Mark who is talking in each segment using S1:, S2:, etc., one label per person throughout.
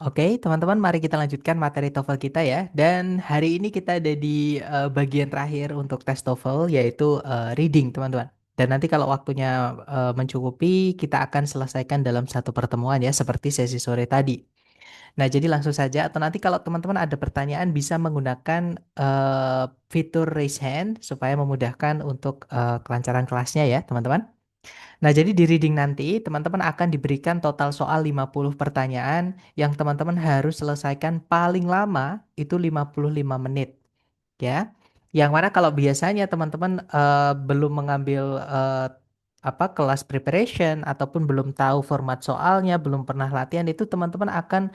S1: Oke, teman-teman, mari kita lanjutkan materi TOEFL kita ya. Dan hari ini kita ada di bagian terakhir untuk tes TOEFL, yaitu reading, teman-teman. Dan nanti kalau waktunya mencukupi, kita akan selesaikan dalam satu pertemuan ya, seperti sesi sore tadi. Nah, jadi langsung saja, atau nanti kalau teman-teman ada pertanyaan bisa menggunakan fitur raise hand, supaya memudahkan untuk kelancaran kelasnya ya, teman-teman. Nah, jadi di reading nanti teman-teman akan diberikan total soal 50 pertanyaan yang teman-teman harus selesaikan paling lama itu 55 menit ya. Yang mana kalau biasanya teman-teman belum mengambil kelas preparation ataupun belum tahu format soalnya, belum pernah latihan itu teman-teman akan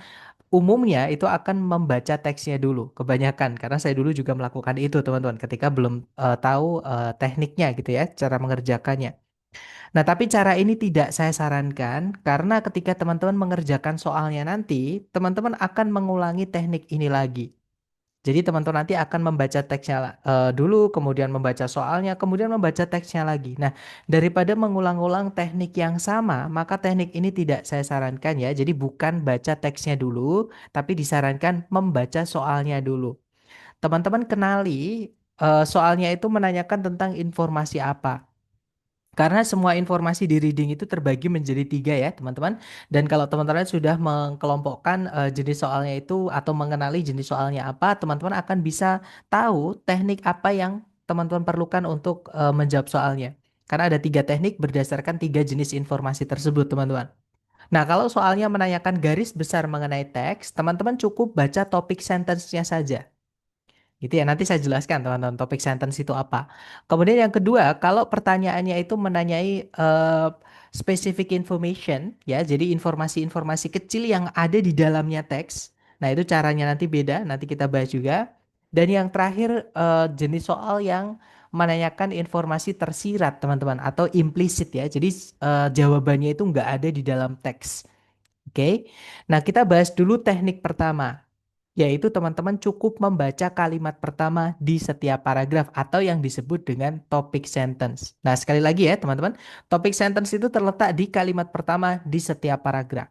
S1: umumnya itu akan membaca teksnya dulu kebanyakan karena saya dulu juga melakukan itu teman-teman ketika belum tahu tekniknya gitu ya, cara mengerjakannya. Nah, tapi cara ini tidak saya sarankan karena ketika teman-teman mengerjakan soalnya nanti, teman-teman akan mengulangi teknik ini lagi. Jadi teman-teman nanti akan membaca teksnya dulu, kemudian membaca soalnya, kemudian membaca teksnya lagi. Nah, daripada mengulang-ulang teknik yang sama, maka teknik ini tidak saya sarankan ya. Jadi bukan baca teksnya dulu, tapi disarankan membaca soalnya dulu. Teman-teman kenali soalnya itu menanyakan tentang informasi apa. Karena semua informasi di reading itu terbagi menjadi tiga ya teman-teman. Dan kalau teman-teman sudah mengkelompokkan jenis soalnya itu atau mengenali jenis soalnya apa, teman-teman akan bisa tahu teknik apa yang teman-teman perlukan untuk menjawab soalnya. Karena ada tiga teknik berdasarkan tiga jenis informasi tersebut teman-teman. Nah, kalau soalnya menanyakan garis besar mengenai teks, teman-teman cukup baca topik sentence-nya saja. Gitu ya, nanti saya jelaskan teman-teman topik sentence itu apa. Kemudian yang kedua, kalau pertanyaannya itu menanyai specific information, ya, jadi informasi-informasi kecil yang ada di dalamnya teks. Nah, itu caranya nanti beda, nanti kita bahas juga. Dan yang terakhir, jenis soal yang menanyakan informasi tersirat, teman-teman, atau implisit ya. Jadi jawabannya itu nggak ada di dalam teks. Oke. Nah, kita bahas dulu teknik pertama, yaitu teman-teman cukup membaca kalimat pertama di setiap paragraf atau yang disebut dengan topik sentence. Nah, sekali lagi ya teman-teman, topik sentence itu terletak di kalimat pertama di setiap paragraf.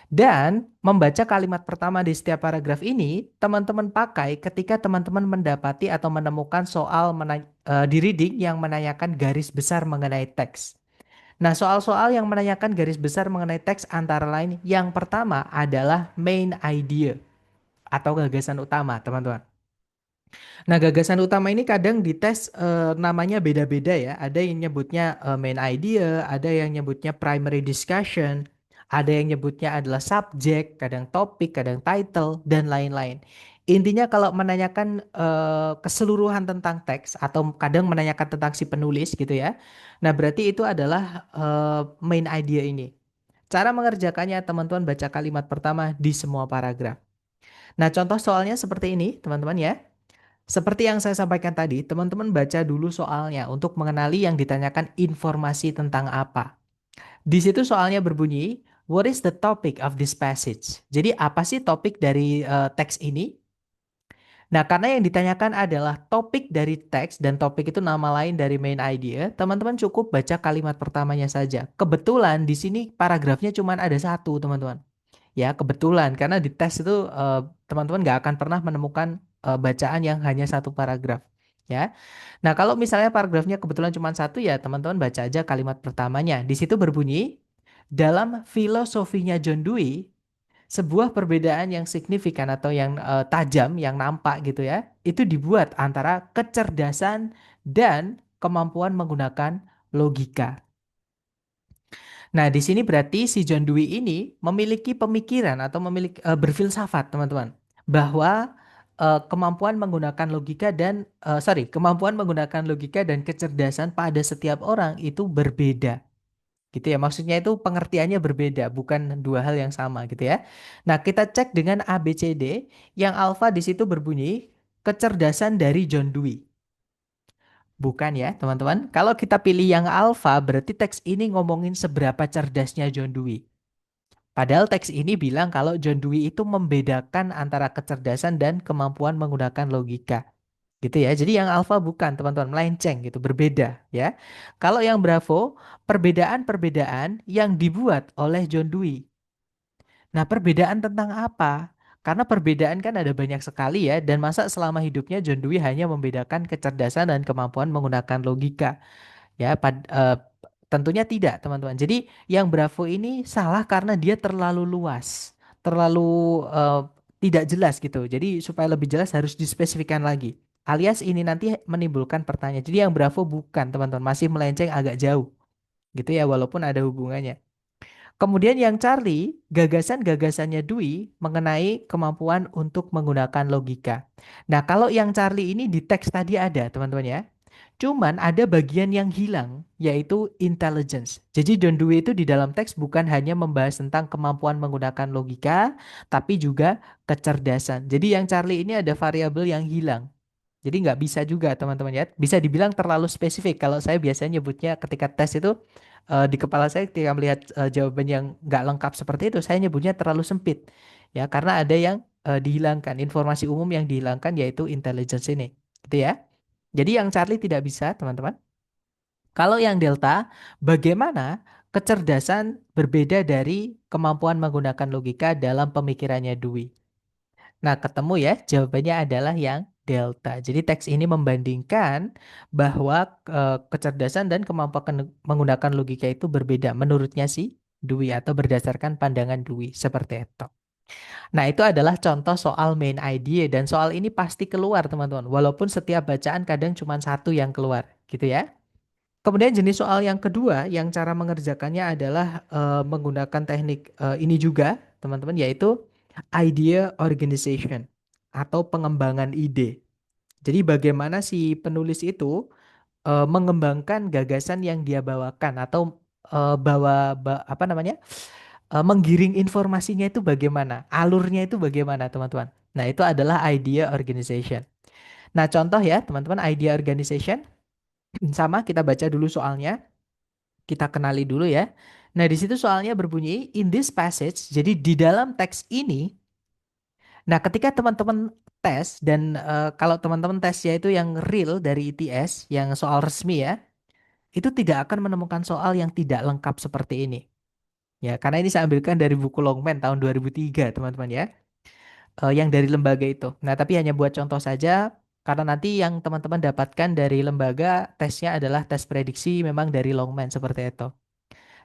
S1: Dan membaca kalimat pertama di setiap paragraf ini teman-teman pakai ketika teman-teman mendapati atau menemukan soal di reading yang menanyakan garis besar mengenai teks. Nah, soal-soal yang menanyakan garis besar mengenai teks antara lain yang pertama adalah main idea atau gagasan utama, teman-teman. Nah, gagasan utama ini kadang dites namanya beda-beda ya. Ada yang nyebutnya main idea, ada yang nyebutnya primary discussion, ada yang nyebutnya adalah subject, kadang topik, kadang title, dan lain-lain. Intinya kalau menanyakan keseluruhan tentang teks atau kadang menanyakan tentang si penulis gitu ya. Nah, berarti itu adalah main idea ini. Cara mengerjakannya teman-teman baca kalimat pertama di semua paragraf. Nah, contoh soalnya seperti ini, teman-teman ya. Seperti yang saya sampaikan tadi, teman-teman baca dulu soalnya untuk mengenali yang ditanyakan informasi tentang apa. Di situ soalnya berbunyi, what is the topic of this passage? Jadi apa sih topik dari teks ini? Nah, karena yang ditanyakan adalah topik dari teks dan topik itu nama lain dari main idea, teman-teman cukup baca kalimat pertamanya saja. Kebetulan di sini paragrafnya cuma ada satu, teman-teman. Ya, kebetulan karena di tes itu teman-teman nggak akan pernah menemukan bacaan yang hanya satu paragraf. Ya. Nah, kalau misalnya paragrafnya kebetulan cuma satu ya teman-teman baca aja kalimat pertamanya. Di situ berbunyi, dalam filosofinya John Dewey, sebuah perbedaan yang signifikan atau yang tajam, yang nampak gitu ya, itu dibuat antara kecerdasan dan kemampuan menggunakan logika. Nah, di sini berarti si John Dewey ini memiliki pemikiran atau memiliki berfilsafat, teman-teman, bahwa kemampuan menggunakan logika dan kemampuan menggunakan logika dan kecerdasan pada setiap orang itu berbeda. Gitu ya. Maksudnya itu pengertiannya berbeda, bukan dua hal yang sama gitu ya. Nah, kita cek dengan ABCD yang alfa di situ berbunyi kecerdasan dari John Dewey. Bukan ya, teman-teman. Kalau kita pilih yang alfa, berarti teks ini ngomongin seberapa cerdasnya John Dewey. Padahal teks ini bilang kalau John Dewey itu membedakan antara kecerdasan dan kemampuan menggunakan logika. Gitu ya. Jadi yang alfa bukan, teman-teman, melenceng gitu, berbeda ya. Kalau yang bravo, perbedaan-perbedaan yang dibuat oleh John Dewey. Nah, perbedaan tentang apa? Karena perbedaan kan ada banyak sekali ya, dan masa selama hidupnya John Dewey hanya membedakan kecerdasan dan kemampuan menggunakan logika? Ya, tentunya tidak, teman-teman. Jadi, yang Bravo ini salah karena dia terlalu luas, terlalu eh, tidak jelas gitu. Jadi, supaya lebih jelas harus dispesifikkan lagi. Alias ini nanti menimbulkan pertanyaan. Jadi, yang Bravo bukan, teman-teman, masih melenceng agak jauh gitu ya, walaupun ada hubungannya. Kemudian yang Charlie, gagasan-gagasannya Dewey mengenai kemampuan untuk menggunakan logika. Nah, kalau yang Charlie ini di teks tadi ada, teman-teman ya. Cuman ada bagian yang hilang, yaitu intelligence. Jadi John Dewey itu di dalam teks bukan hanya membahas tentang kemampuan menggunakan logika, tapi juga kecerdasan. Jadi yang Charlie ini ada variabel yang hilang. Jadi nggak bisa juga teman-teman ya. Bisa dibilang terlalu spesifik. Kalau saya biasanya nyebutnya ketika tes itu di kepala saya ketika melihat jawaban yang nggak lengkap seperti itu, saya nyebutnya terlalu sempit. Ya, karena ada yang dihilangkan. Informasi umum yang dihilangkan yaitu intelligence ini. Gitu ya. Jadi yang Charlie tidak bisa, teman-teman. Kalau yang Delta, bagaimana kecerdasan berbeda dari kemampuan menggunakan logika dalam pemikirannya Dewey? Nah, ketemu ya, jawabannya adalah yang delta. Jadi teks ini membandingkan bahwa kecerdasan dan kemampuan menggunakan logika itu berbeda menurutnya si Dewey atau berdasarkan pandangan Dewey seperti itu. Nah, itu adalah contoh soal main idea dan soal ini pasti keluar, teman-teman. Walaupun setiap bacaan kadang cuma satu yang keluar, gitu ya. Kemudian jenis soal yang kedua yang cara mengerjakannya adalah menggunakan teknik ini juga, teman-teman, yaitu idea organization atau pengembangan ide. Jadi bagaimana si penulis itu mengembangkan gagasan yang dia bawakan atau apa namanya? Menggiring informasinya itu bagaimana? Alurnya itu bagaimana, teman-teman? Nah, itu adalah idea organization. Nah, contoh ya, teman-teman, idea organization sama kita baca dulu soalnya. Kita kenali dulu ya. Nah, di situ soalnya berbunyi in this passage. Jadi di dalam teks ini, nah ketika teman-teman tes dan kalau teman-teman tesnya itu yang real dari ITS, yang soal resmi ya, itu tidak akan menemukan soal yang tidak lengkap seperti ini. Ya, karena ini saya ambilkan dari buku Longman tahun 2003, teman-teman ya. Yang dari lembaga itu. Nah, tapi hanya buat contoh saja karena nanti yang teman-teman dapatkan dari lembaga tesnya adalah tes prediksi memang dari Longman seperti itu.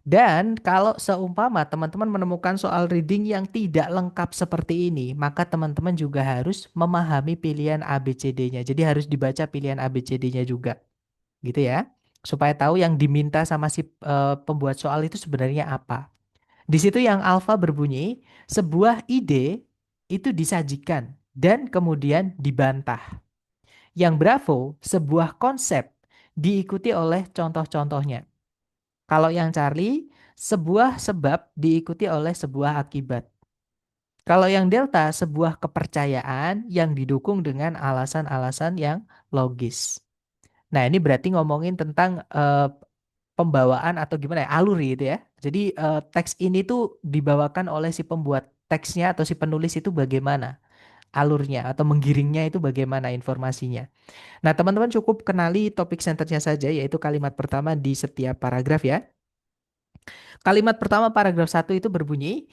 S1: Dan kalau seumpama teman-teman menemukan soal reading yang tidak lengkap seperti ini, maka teman-teman juga harus memahami pilihan ABCD-nya. Jadi harus dibaca pilihan ABCD-nya juga, gitu ya. Supaya tahu yang diminta sama si pembuat soal itu sebenarnya apa. Di situ yang alfa berbunyi, sebuah ide itu disajikan dan kemudian dibantah. Yang bravo, sebuah konsep diikuti oleh contoh-contohnya. Kalau yang Charlie, sebuah sebab diikuti oleh sebuah akibat. Kalau yang Delta, sebuah kepercayaan yang didukung dengan alasan-alasan yang logis. Nah, ini berarti ngomongin tentang pembawaan atau gimana ya, aluri itu ya. Jadi teks ini tuh dibawakan oleh si pembuat teksnya atau si penulis itu bagaimana alurnya atau menggiringnya itu bagaimana informasinya. Nah, teman-teman cukup kenali topik centernya saja yaitu kalimat pertama di setiap paragraf ya. Kalimat pertama paragraf satu itu berbunyi,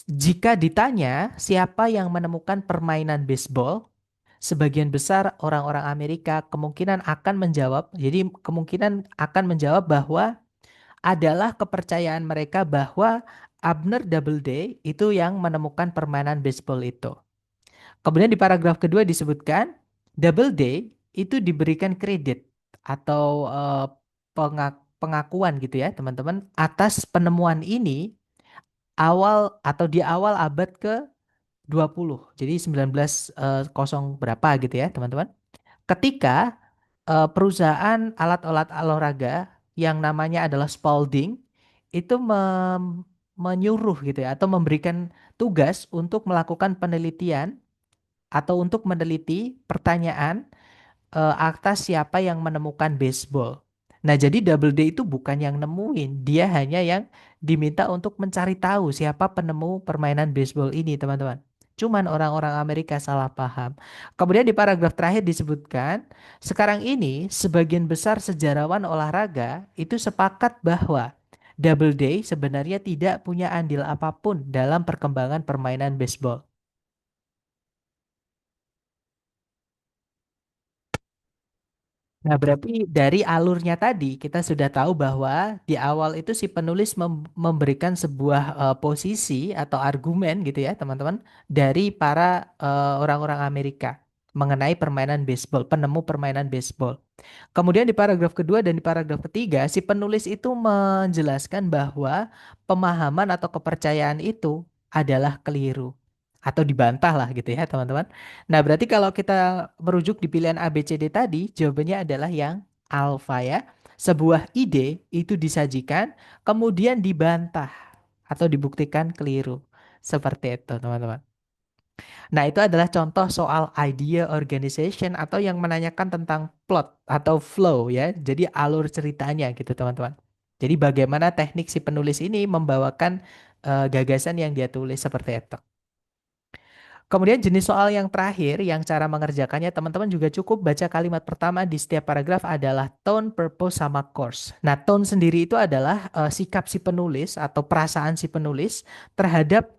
S1: jika ditanya siapa yang menemukan permainan baseball, sebagian besar orang-orang Amerika kemungkinan akan menjawab, jadi kemungkinan akan menjawab bahwa adalah kepercayaan mereka bahwa Abner Doubleday itu yang menemukan permainan baseball itu. Kemudian di paragraf kedua disebutkan, Doubleday itu diberikan kredit atau pengakuan gitu ya teman-teman atas penemuan ini atau di awal abad ke-20. Jadi 19 berapa gitu ya teman-teman. Ketika perusahaan alat-alat olahraga yang namanya adalah Spalding itu menyuruh gitu ya atau memberikan tugas untuk melakukan penelitian atau untuk meneliti pertanyaan atas siapa yang menemukan baseball. Nah, jadi Double D itu bukan yang nemuin, dia hanya yang diminta untuk mencari tahu siapa penemu permainan baseball ini, teman-teman. Cuman orang-orang Amerika salah paham. Kemudian di paragraf terakhir disebutkan, sekarang ini sebagian besar sejarawan olahraga itu sepakat bahwa Doubleday sebenarnya tidak punya andil apapun dalam perkembangan permainan baseball. Nah, berarti dari alurnya tadi kita sudah tahu bahwa di awal itu si penulis memberikan sebuah posisi atau argumen gitu ya, teman-teman, dari para orang-orang Amerika mengenai permainan baseball, penemu permainan baseball. Kemudian di paragraf kedua dan di paragraf ketiga, si penulis itu menjelaskan bahwa pemahaman atau kepercayaan itu adalah keliru atau dibantah lah gitu ya, teman-teman. Nah, berarti kalau kita merujuk di pilihan A, B, C, D tadi, jawabannya adalah yang alfa ya. Sebuah ide itu disajikan, kemudian dibantah atau dibuktikan keliru. Seperti itu, teman-teman. Nah, itu adalah contoh soal idea organization atau yang menanyakan tentang plot atau flow ya. Jadi alur ceritanya gitu, teman-teman. Jadi bagaimana teknik si penulis ini membawakan gagasan yang dia tulis seperti itu. Kemudian jenis soal yang terakhir, yang cara mengerjakannya teman-teman juga cukup baca kalimat pertama di setiap paragraf adalah tone, purpose, sama course. Nah, tone sendiri itu adalah sikap si penulis atau perasaan si penulis terhadap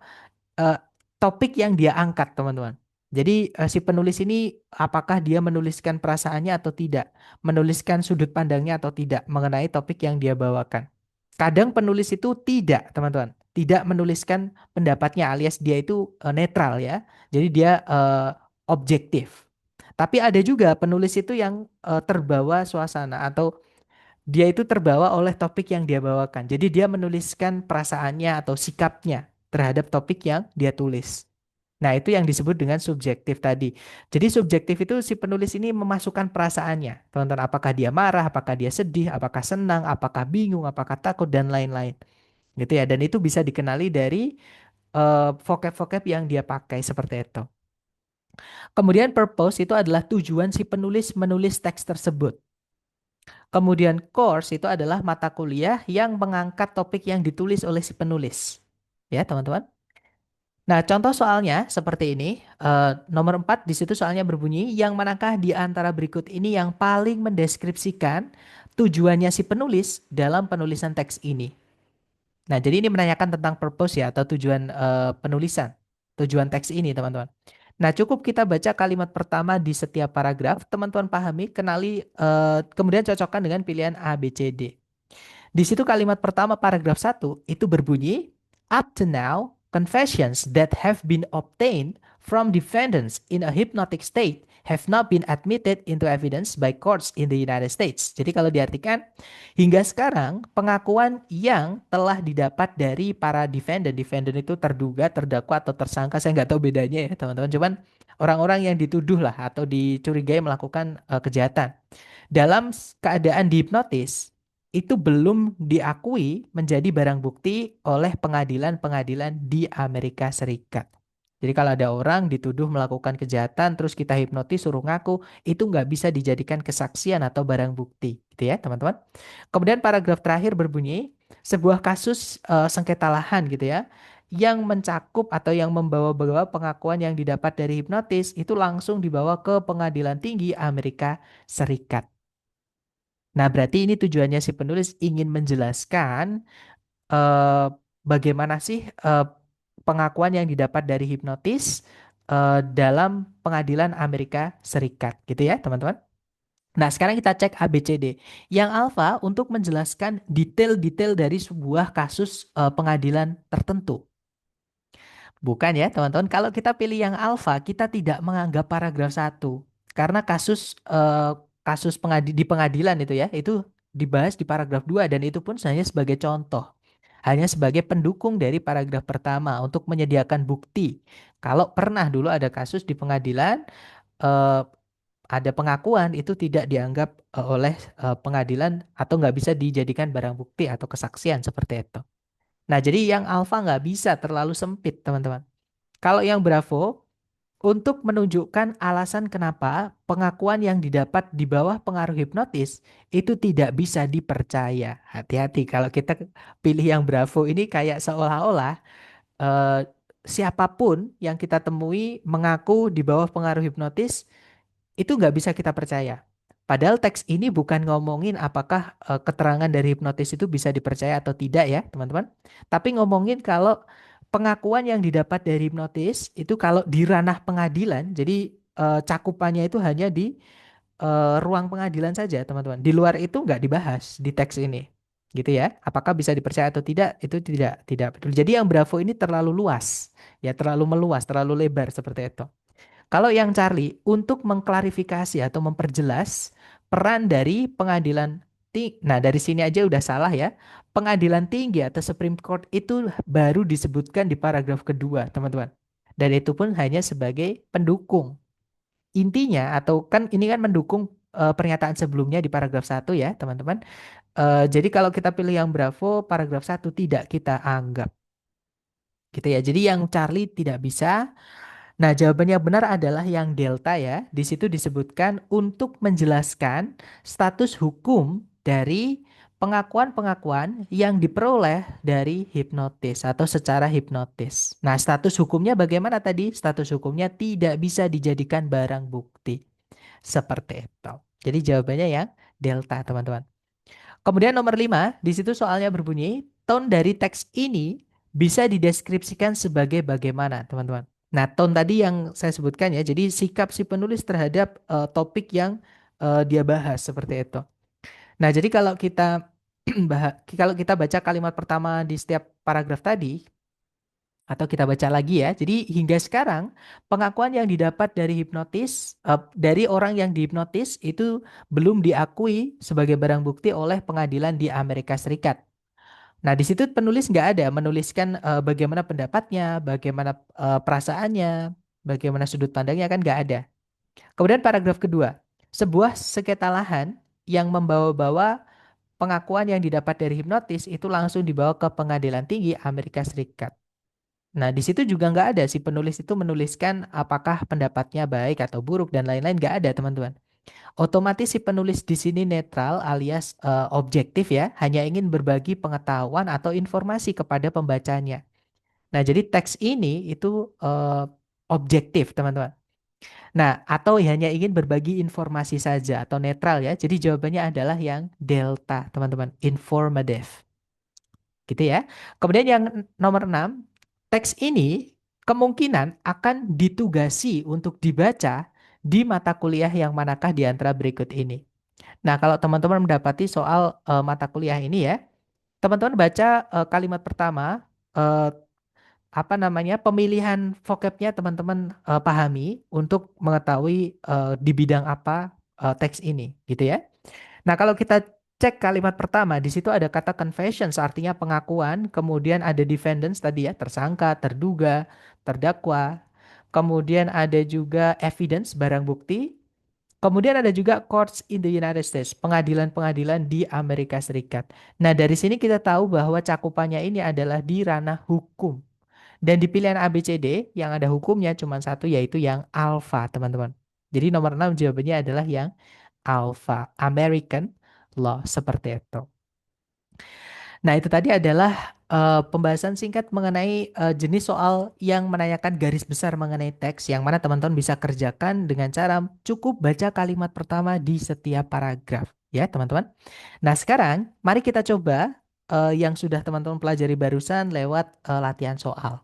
S1: eh, topik yang dia angkat, teman-teman. Jadi si penulis ini apakah dia menuliskan perasaannya atau tidak, menuliskan sudut pandangnya atau tidak mengenai topik yang dia bawakan. Kadang penulis itu tidak, teman-teman, tidak menuliskan pendapatnya alias dia itu netral ya. Jadi dia objektif. Tapi ada juga penulis itu yang terbawa suasana atau dia itu terbawa oleh topik yang dia bawakan. Jadi dia menuliskan perasaannya atau sikapnya terhadap topik yang dia tulis. Nah, itu yang disebut dengan subjektif tadi. Jadi subjektif itu si penulis ini memasukkan perasaannya. Teman-teman, apakah dia marah, apakah dia sedih, apakah senang, apakah bingung, apakah takut, dan lain-lain. Gitu ya. Dan itu bisa dikenali dari vocab-vocab yang dia pakai seperti itu. Kemudian purpose itu adalah tujuan si penulis menulis teks tersebut. Kemudian course itu adalah mata kuliah yang mengangkat topik yang ditulis oleh si penulis. Ya, teman-teman. Nah, contoh soalnya seperti ini. Nomor 4 di situ soalnya berbunyi, yang manakah di antara berikut ini yang paling mendeskripsikan tujuannya si penulis dalam penulisan teks ini? Nah, jadi ini menanyakan tentang purpose ya atau tujuan penulisan, tujuan teks ini, teman-teman. Nah, cukup kita baca kalimat pertama di setiap paragraf, teman-teman pahami, kenali, kemudian cocokkan dengan pilihan A, B, C, D. Di situ kalimat pertama paragraf satu itu berbunyi, up to now, confessions that have been obtained from defendants in a hypnotic state have not been admitted into evidence by courts in the United States. Jadi kalau diartikan, hingga sekarang pengakuan yang telah didapat dari para defendant, defendant itu terduga, terdakwa atau tersangka, saya nggak tahu bedanya ya teman-teman. Cuman orang-orang yang dituduh lah atau dicurigai melakukan kejahatan. Dalam keadaan dihipnotis, itu belum diakui menjadi barang bukti oleh pengadilan-pengadilan di Amerika Serikat. Jadi kalau ada orang dituduh melakukan kejahatan terus kita hipnotis suruh ngaku, itu nggak bisa dijadikan kesaksian atau barang bukti, gitu ya teman-teman. Kemudian paragraf terakhir berbunyi, sebuah kasus sengketa lahan gitu ya, yang mencakup atau yang membawa-bawa pengakuan yang didapat dari hipnotis itu langsung dibawa ke Pengadilan Tinggi Amerika Serikat. Nah, berarti ini tujuannya si penulis ingin menjelaskan eh, bagaimana sih pengakuan yang didapat dari hipnotis dalam pengadilan Amerika Serikat, gitu ya, teman-teman. Nah, sekarang kita cek ABCD. Yang alfa untuk menjelaskan detail-detail dari sebuah kasus pengadilan tertentu. Bukan ya, teman-teman. Kalau kita pilih yang alfa, kita tidak menganggap paragraf satu. Karena kasus di pengadilan itu ya, itu dibahas di paragraf 2 dan itu pun hanya sebagai contoh. Hanya sebagai pendukung dari paragraf pertama untuk menyediakan bukti. Kalau pernah dulu ada kasus di pengadilan, eh, ada pengakuan itu tidak dianggap oleh pengadilan atau nggak bisa dijadikan barang bukti atau kesaksian seperti itu. Nah, jadi yang alfa nggak bisa terlalu sempit, teman-teman. Kalau yang Bravo, untuk menunjukkan alasan kenapa pengakuan yang didapat di bawah pengaruh hipnotis itu tidak bisa dipercaya. Hati-hati kalau kita pilih yang Bravo ini kayak seolah-olah eh, siapapun yang kita temui mengaku di bawah pengaruh hipnotis itu nggak bisa kita percaya. Padahal teks ini bukan ngomongin apakah keterangan dari hipnotis itu bisa dipercaya atau tidak ya, teman-teman. Tapi ngomongin kalau pengakuan yang didapat dari hipnotis itu kalau di ranah pengadilan, jadi cakupannya itu hanya di ruang pengadilan saja, teman-teman. Di luar itu nggak dibahas di teks ini. Gitu ya. Apakah bisa dipercaya atau tidak itu tidak peduli. Jadi yang Bravo ini terlalu luas, ya terlalu meluas, terlalu lebar seperti itu. Kalau yang Charlie untuk mengklarifikasi atau memperjelas peran dari pengadilan tinggi. Nah, dari sini aja udah salah ya. Pengadilan tinggi atau Supreme Court itu baru disebutkan di paragraf kedua, teman-teman. Dan itu pun hanya sebagai pendukung. Intinya atau kan ini kan mendukung pernyataan sebelumnya di paragraf satu ya, teman-teman. Jadi kalau kita pilih yang Bravo, paragraf satu tidak kita anggap. Gitu ya. Jadi yang Charlie tidak bisa. Nah, jawaban yang benar adalah yang delta ya. Di situ disebutkan untuk menjelaskan status hukum dari pengakuan-pengakuan yang diperoleh dari hipnotis atau secara hipnotis. Nah, status hukumnya bagaimana tadi? Status hukumnya tidak bisa dijadikan barang bukti. Seperti itu. Jadi jawabannya yang delta, teman-teman. Kemudian nomor 5, di situ soalnya berbunyi, tone dari teks ini bisa dideskripsikan sebagai bagaimana, teman-teman. Nah, tone tadi yang saya sebutkan ya, jadi sikap si penulis terhadap topik yang dia bahas seperti itu. Nah, jadi kalau kita kalau kita baca kalimat pertama di setiap paragraf tadi, atau kita baca lagi ya. Jadi hingga sekarang pengakuan yang didapat dari hipnotis dari orang yang dihipnotis itu belum diakui sebagai barang bukti oleh pengadilan di Amerika Serikat. Nah, di situ penulis nggak ada menuliskan bagaimana pendapatnya, bagaimana perasaannya, bagaimana sudut pandangnya kan nggak ada. Kemudian paragraf kedua, sebuah sengketa lahan yang membawa-bawa pengakuan yang didapat dari hipnotis itu langsung dibawa ke pengadilan tinggi Amerika Serikat. Nah, di situ juga nggak ada si penulis itu menuliskan apakah pendapatnya baik atau buruk dan lain-lain nggak ada, teman-teman. Otomatis si penulis di sini netral alias objektif ya, hanya ingin berbagi pengetahuan atau informasi kepada pembacanya. Nah, jadi teks ini itu objektif, teman-teman. Nah, atau hanya ingin berbagi informasi saja atau netral ya. Jadi jawabannya adalah yang delta, teman-teman, informative. Gitu ya. Kemudian yang nomor 6, teks ini kemungkinan akan ditugasi untuk dibaca di mata kuliah yang manakah di antara berikut ini. Nah, kalau teman-teman mendapati soal mata kuliah ini ya, teman-teman baca kalimat pertama, eh, apa namanya, pemilihan vocabnya teman-teman pahami untuk mengetahui di bidang apa teks ini, gitu ya. Nah, kalau kita cek kalimat pertama, di situ ada kata confessions, artinya pengakuan, kemudian ada defendants tadi ya, tersangka, terduga, terdakwa, kemudian ada juga evidence, barang bukti, kemudian ada juga courts in the United States, pengadilan-pengadilan di Amerika Serikat. Nah, dari sini kita tahu bahwa cakupannya ini adalah di ranah hukum. Dan di pilihan A, B, C, D, yang ada hukumnya cuma satu, yaitu yang alpha, teman-teman. Jadi nomor 6 jawabannya adalah yang alpha, American law, seperti itu. Nah, itu tadi adalah pembahasan singkat mengenai jenis soal yang menanyakan garis besar mengenai teks, yang mana teman-teman bisa kerjakan dengan cara cukup baca kalimat pertama di setiap paragraf. Ya, teman-teman. Nah, sekarang mari kita coba yang sudah teman-teman pelajari barusan lewat latihan soal.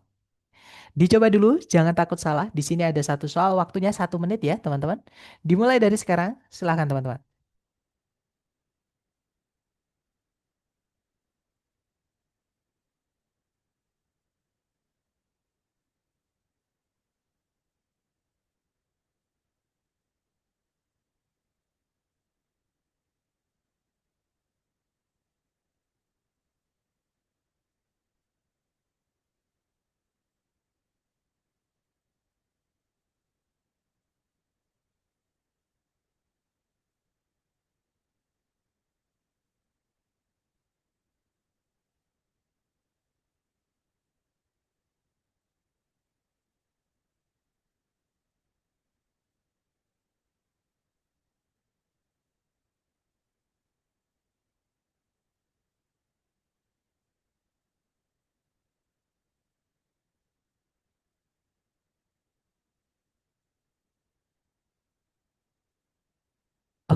S1: Dicoba dulu, jangan takut salah. Di sini ada satu soal, waktunya 1 menit ya, teman-teman. Dimulai dari sekarang, silahkan teman-teman.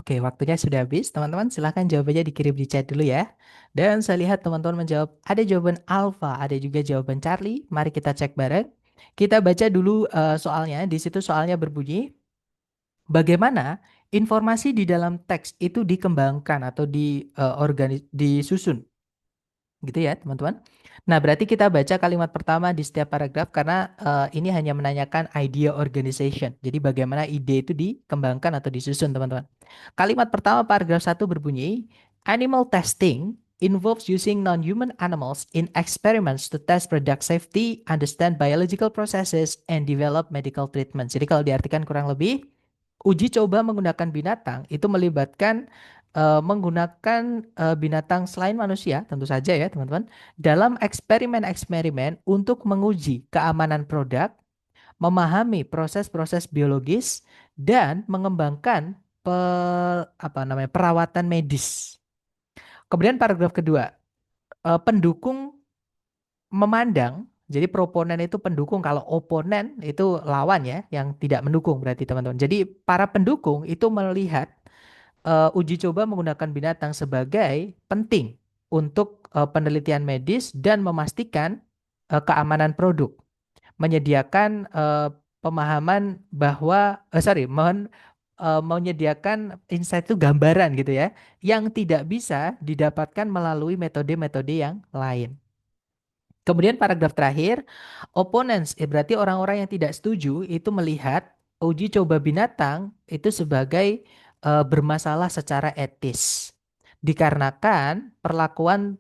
S1: Oke, waktunya sudah habis. Teman-teman, silahkan jawabannya dikirim di chat dulu ya. Dan saya lihat teman-teman menjawab ada jawaban Alpha, ada juga jawaban Charlie. Mari kita cek bareng. Kita baca dulu soalnya. Di situ soalnya berbunyi, bagaimana informasi di dalam teks itu dikembangkan atau disusun. Gitu ya, teman-teman. Nah, berarti kita baca kalimat pertama di setiap paragraf karena ini hanya menanyakan idea organization. Jadi bagaimana ide itu dikembangkan atau disusun, teman-teman. Kalimat pertama paragraf satu berbunyi, animal testing involves using non-human animals in experiments to test product safety, understand biological processes, and develop medical treatment. Jadi kalau diartikan kurang lebih, uji coba menggunakan binatang itu melibatkan menggunakan binatang selain manusia, tentu saja ya teman-teman, dalam eksperimen-eksperimen untuk menguji keamanan produk, memahami proses-proses biologis, dan mengembangkan perawatan medis. Kemudian paragraf kedua, pendukung memandang, jadi proponen itu pendukung, kalau oponen itu lawan ya, yang tidak mendukung berarti teman-teman. Jadi para pendukung itu melihat uji coba menggunakan binatang sebagai penting untuk penelitian medis dan memastikan keamanan produk, menyediakan pemahaman bahwa menyediakan insight itu gambaran gitu ya, yang tidak bisa didapatkan melalui metode-metode yang lain. Kemudian paragraf terakhir, opponents, berarti orang-orang yang tidak setuju itu melihat uji coba binatang itu sebagai bermasalah secara etis. Dikarenakan perlakuan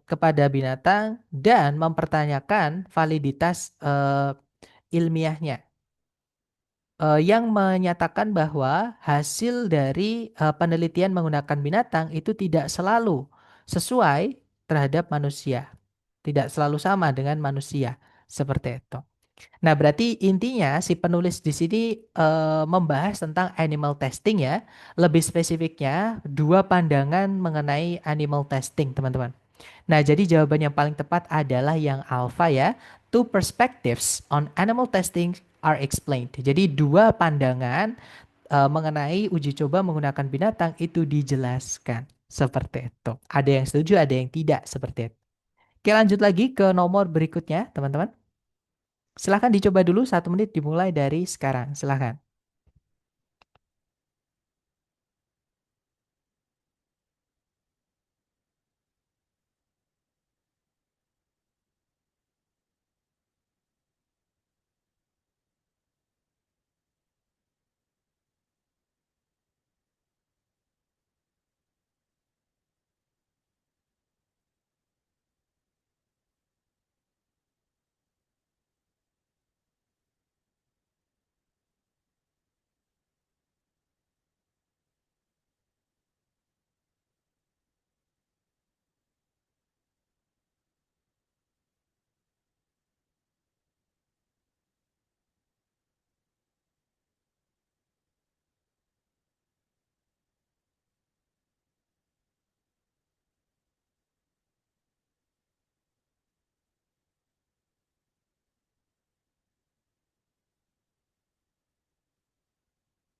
S1: kepada binatang dan mempertanyakan validitas ilmiahnya. Yang menyatakan bahwa hasil dari penelitian menggunakan binatang itu tidak selalu sesuai terhadap manusia. Tidak selalu sama dengan manusia. Seperti itu. Nah, berarti intinya si penulis di sini membahas tentang animal testing ya. Lebih spesifiknya, dua pandangan mengenai animal testing, teman-teman. Nah, jadi jawaban yang paling tepat adalah yang alpha ya. Two perspectives on animal testing are explained. Jadi dua pandangan mengenai uji coba menggunakan binatang itu dijelaskan. Seperti itu. Ada yang setuju, ada yang tidak seperti itu. Oke, lanjut lagi ke nomor berikutnya, teman-teman. Silahkan dicoba dulu 1 menit dimulai dari sekarang. Silahkan.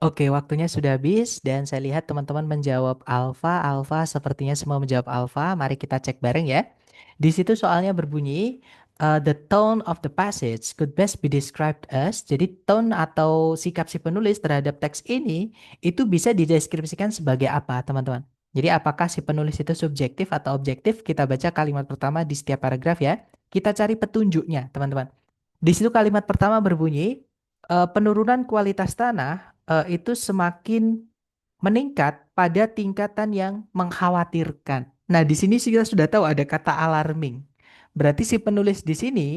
S1: Oke, waktunya sudah habis dan saya lihat teman-teman menjawab alfa. Alfa sepertinya semua menjawab alfa. Mari kita cek bareng ya. Di situ soalnya berbunyi, the tone of the passage could best be described as. Jadi tone atau sikap si penulis terhadap teks ini itu bisa dideskripsikan sebagai apa, teman-teman? Jadi apakah si penulis itu subjektif atau objektif? Kita baca kalimat pertama di setiap paragraf ya. Kita cari petunjuknya, teman-teman. Di situ kalimat pertama berbunyi, penurunan kualitas tanah itu semakin meningkat pada tingkatan yang mengkhawatirkan. Nah, di sini kita sudah tahu ada kata alarming. Berarti si penulis di sini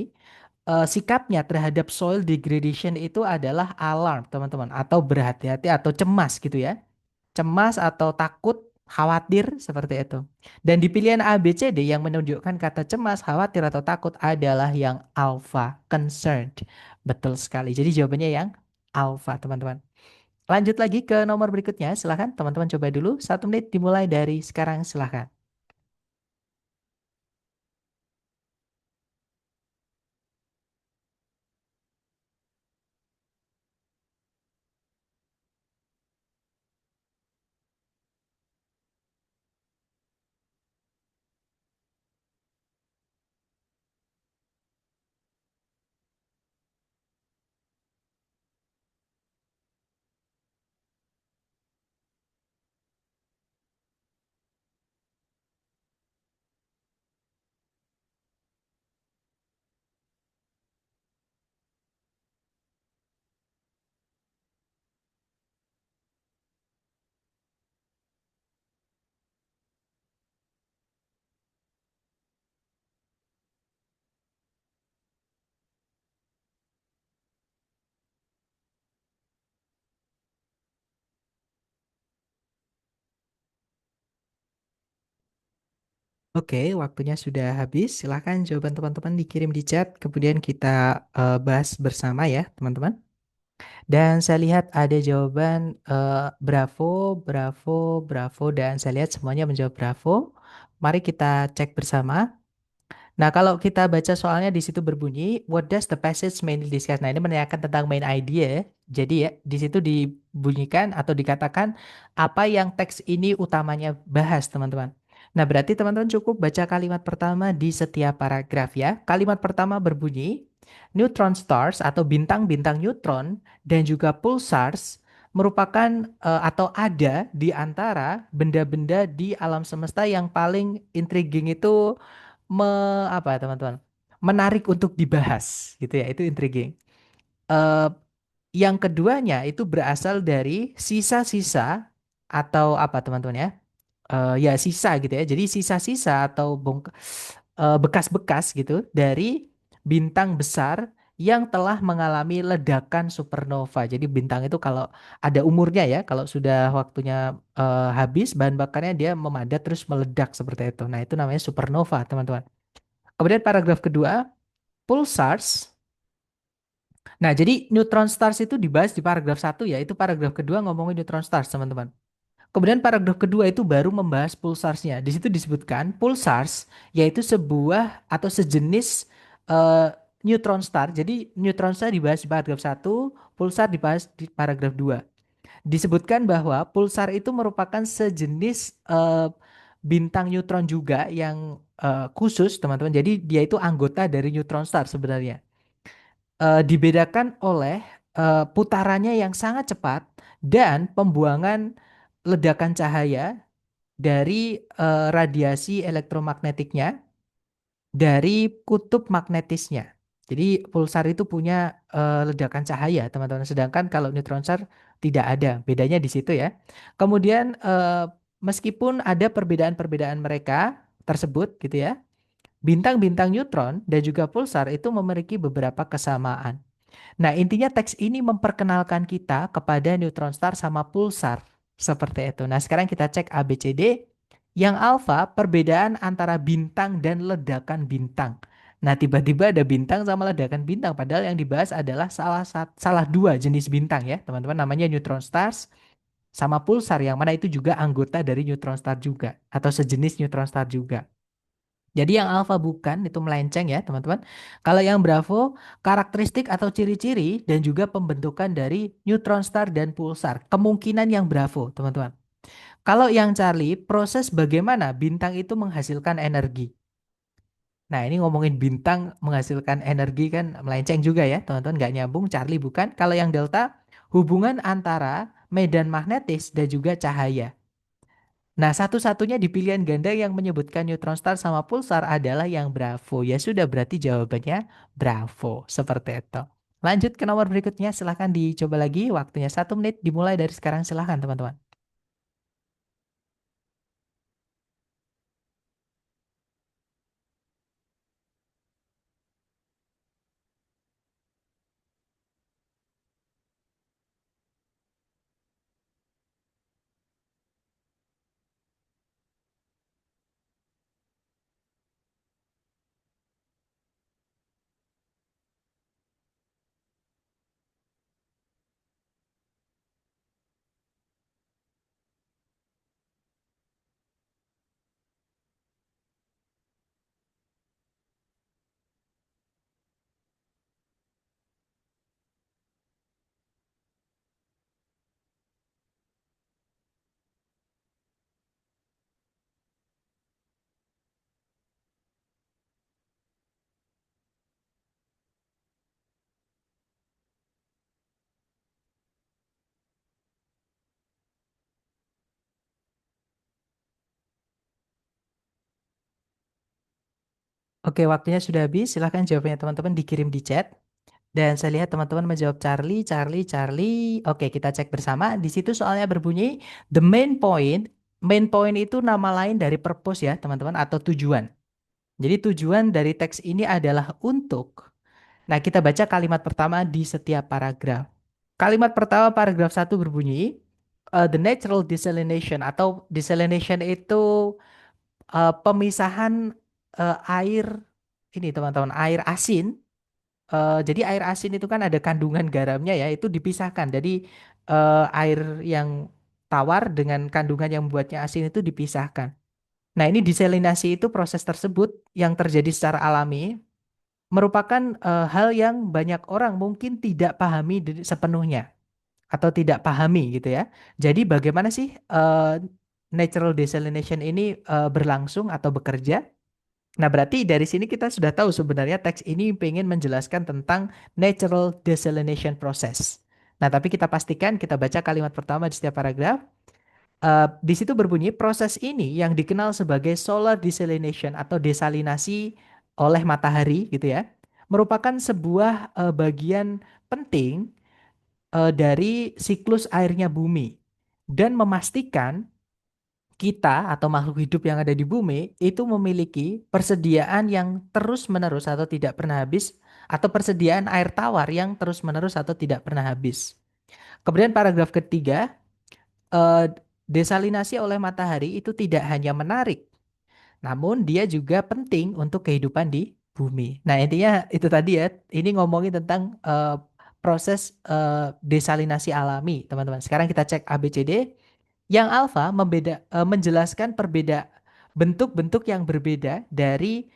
S1: sikapnya terhadap soil degradation itu adalah alarm, teman-teman, atau berhati-hati atau cemas gitu ya. Cemas atau takut, khawatir seperti itu. Dan di pilihan A, B, C, D yang menunjukkan kata cemas, khawatir atau takut adalah yang alpha, concerned. Betul sekali. Jadi jawabannya yang alpha, teman-teman. Lanjut lagi ke nomor berikutnya. Silahkan teman-teman coba dulu. 1 menit dimulai dari sekarang. Silahkan. Oke, waktunya sudah habis. Silahkan jawaban teman-teman dikirim di chat, kemudian kita bahas bersama ya, teman-teman. Dan saya lihat ada jawaban bravo, bravo, bravo, dan saya lihat semuanya menjawab bravo. Mari kita cek bersama. Nah, kalau kita baca soalnya di situ berbunyi, what does the passage mainly discuss? Nah, ini menanyakan tentang main idea. Jadi ya, di situ dibunyikan atau dikatakan apa yang teks ini utamanya bahas, teman-teman. Nah, berarti teman-teman cukup baca kalimat pertama di setiap paragraf ya. Kalimat pertama berbunyi, neutron stars atau bintang-bintang neutron dan juga pulsars merupakan atau ada di antara benda-benda di alam semesta yang paling intriguing itu apa teman-teman? Menarik untuk dibahas gitu ya, itu intriguing. Eh, yang keduanya itu berasal dari sisa-sisa atau apa teman-teman ya? Ya sisa gitu ya. Jadi sisa-sisa atau bekas-bekas gitu dari bintang besar yang telah mengalami ledakan supernova. Jadi bintang itu kalau ada umurnya ya, kalau sudah waktunya habis bahan bakarnya dia memadat terus meledak seperti itu. Nah, itu namanya supernova, teman-teman. Kemudian paragraf kedua, pulsars. Nah, jadi neutron stars itu dibahas di paragraf satu ya. Itu paragraf kedua ngomongin neutron stars, teman-teman. Kemudian paragraf kedua itu baru membahas pulsarsnya. Di situ disebutkan pulsars yaitu sebuah atau sejenis eh, neutron star. Jadi neutron star dibahas di paragraf satu, pulsar dibahas di paragraf 2. Disebutkan bahwa pulsar itu merupakan sejenis bintang neutron juga yang khusus, teman-teman. Jadi dia itu anggota dari neutron star sebenarnya. Dibedakan oleh putarannya yang sangat cepat dan pembuangan ledakan cahaya dari radiasi elektromagnetiknya dari kutub magnetisnya. Jadi pulsar itu punya ledakan cahaya, teman-teman. Sedangkan kalau neutron star tidak ada. Bedanya di situ ya. Kemudian meskipun ada perbedaan-perbedaan mereka tersebut gitu ya, bintang-bintang neutron dan juga pulsar itu memiliki beberapa kesamaan. Nah, intinya teks ini memperkenalkan kita kepada neutron star sama pulsar. Seperti itu. Nah, sekarang kita cek A, B, C, D. Yang alfa, perbedaan antara bintang dan ledakan bintang. Nah, tiba-tiba ada bintang sama ledakan bintang. Padahal yang dibahas adalah salah dua jenis bintang ya, teman-teman. Namanya neutron stars sama pulsar. Yang mana itu juga anggota dari neutron star juga. Atau sejenis neutron star juga. Jadi yang alfa bukan, itu melenceng ya teman-teman. Kalau yang bravo, karakteristik atau ciri-ciri dan juga pembentukan dari neutron star dan pulsar. Kemungkinan yang bravo teman-teman. Kalau yang Charlie, proses bagaimana bintang itu menghasilkan energi. Nah ini ngomongin bintang menghasilkan energi kan melenceng juga ya teman-teman. Nggak nyambung, Charlie bukan. Kalau yang delta, hubungan antara medan magnetis dan juga cahaya. Nah, satu-satunya di pilihan ganda yang menyebutkan neutron star sama pulsar adalah yang Bravo. Ya sudah, berarti jawabannya Bravo. Seperti itu. Lanjut ke nomor berikutnya, silahkan dicoba lagi. Waktunya 1 menit, dimulai dari sekarang. Silahkan, teman-teman. Oke, waktunya sudah habis. Silahkan jawabnya teman-teman dikirim di chat. Dan saya lihat teman-teman menjawab Charlie, Charlie, Charlie. Oke, kita cek bersama. Di situ soalnya berbunyi, the main point. Main point itu nama lain dari purpose ya, teman-teman, atau tujuan. Jadi tujuan dari teks ini adalah untuk. Nah, kita baca kalimat pertama di setiap paragraf. Kalimat pertama paragraf satu berbunyi, the natural desalination atau desalination itu pemisahan air ini teman-teman, air asin. Jadi air asin itu kan ada kandungan garamnya ya, itu dipisahkan. Jadi air yang tawar dengan kandungan yang membuatnya asin itu dipisahkan. Nah, ini desalinasi itu proses tersebut yang terjadi secara alami merupakan hal yang banyak orang mungkin tidak pahami sepenuhnya atau tidak pahami gitu ya. Jadi bagaimana sih natural desalination ini berlangsung atau bekerja? Nah, berarti dari sini kita sudah tahu sebenarnya teks ini pengen menjelaskan tentang natural desalination process. Nah, tapi kita pastikan kita baca kalimat pertama di setiap paragraf. Di situ berbunyi proses ini yang dikenal sebagai solar desalination atau desalinasi oleh matahari gitu ya, merupakan sebuah bagian penting dari siklus airnya bumi dan memastikan kita atau makhluk hidup yang ada di bumi itu memiliki persediaan yang terus-menerus atau tidak pernah habis atau persediaan air tawar yang terus-menerus atau tidak pernah habis. Kemudian paragraf ketiga, eh, desalinasi oleh matahari itu tidak hanya menarik, namun dia juga penting untuk kehidupan di bumi. Nah, intinya itu tadi ya, ini ngomongin tentang proses desalinasi alami, teman-teman. Sekarang kita cek ABCD. Yang alfa menjelaskan bentuk-bentuk yang berbeda dari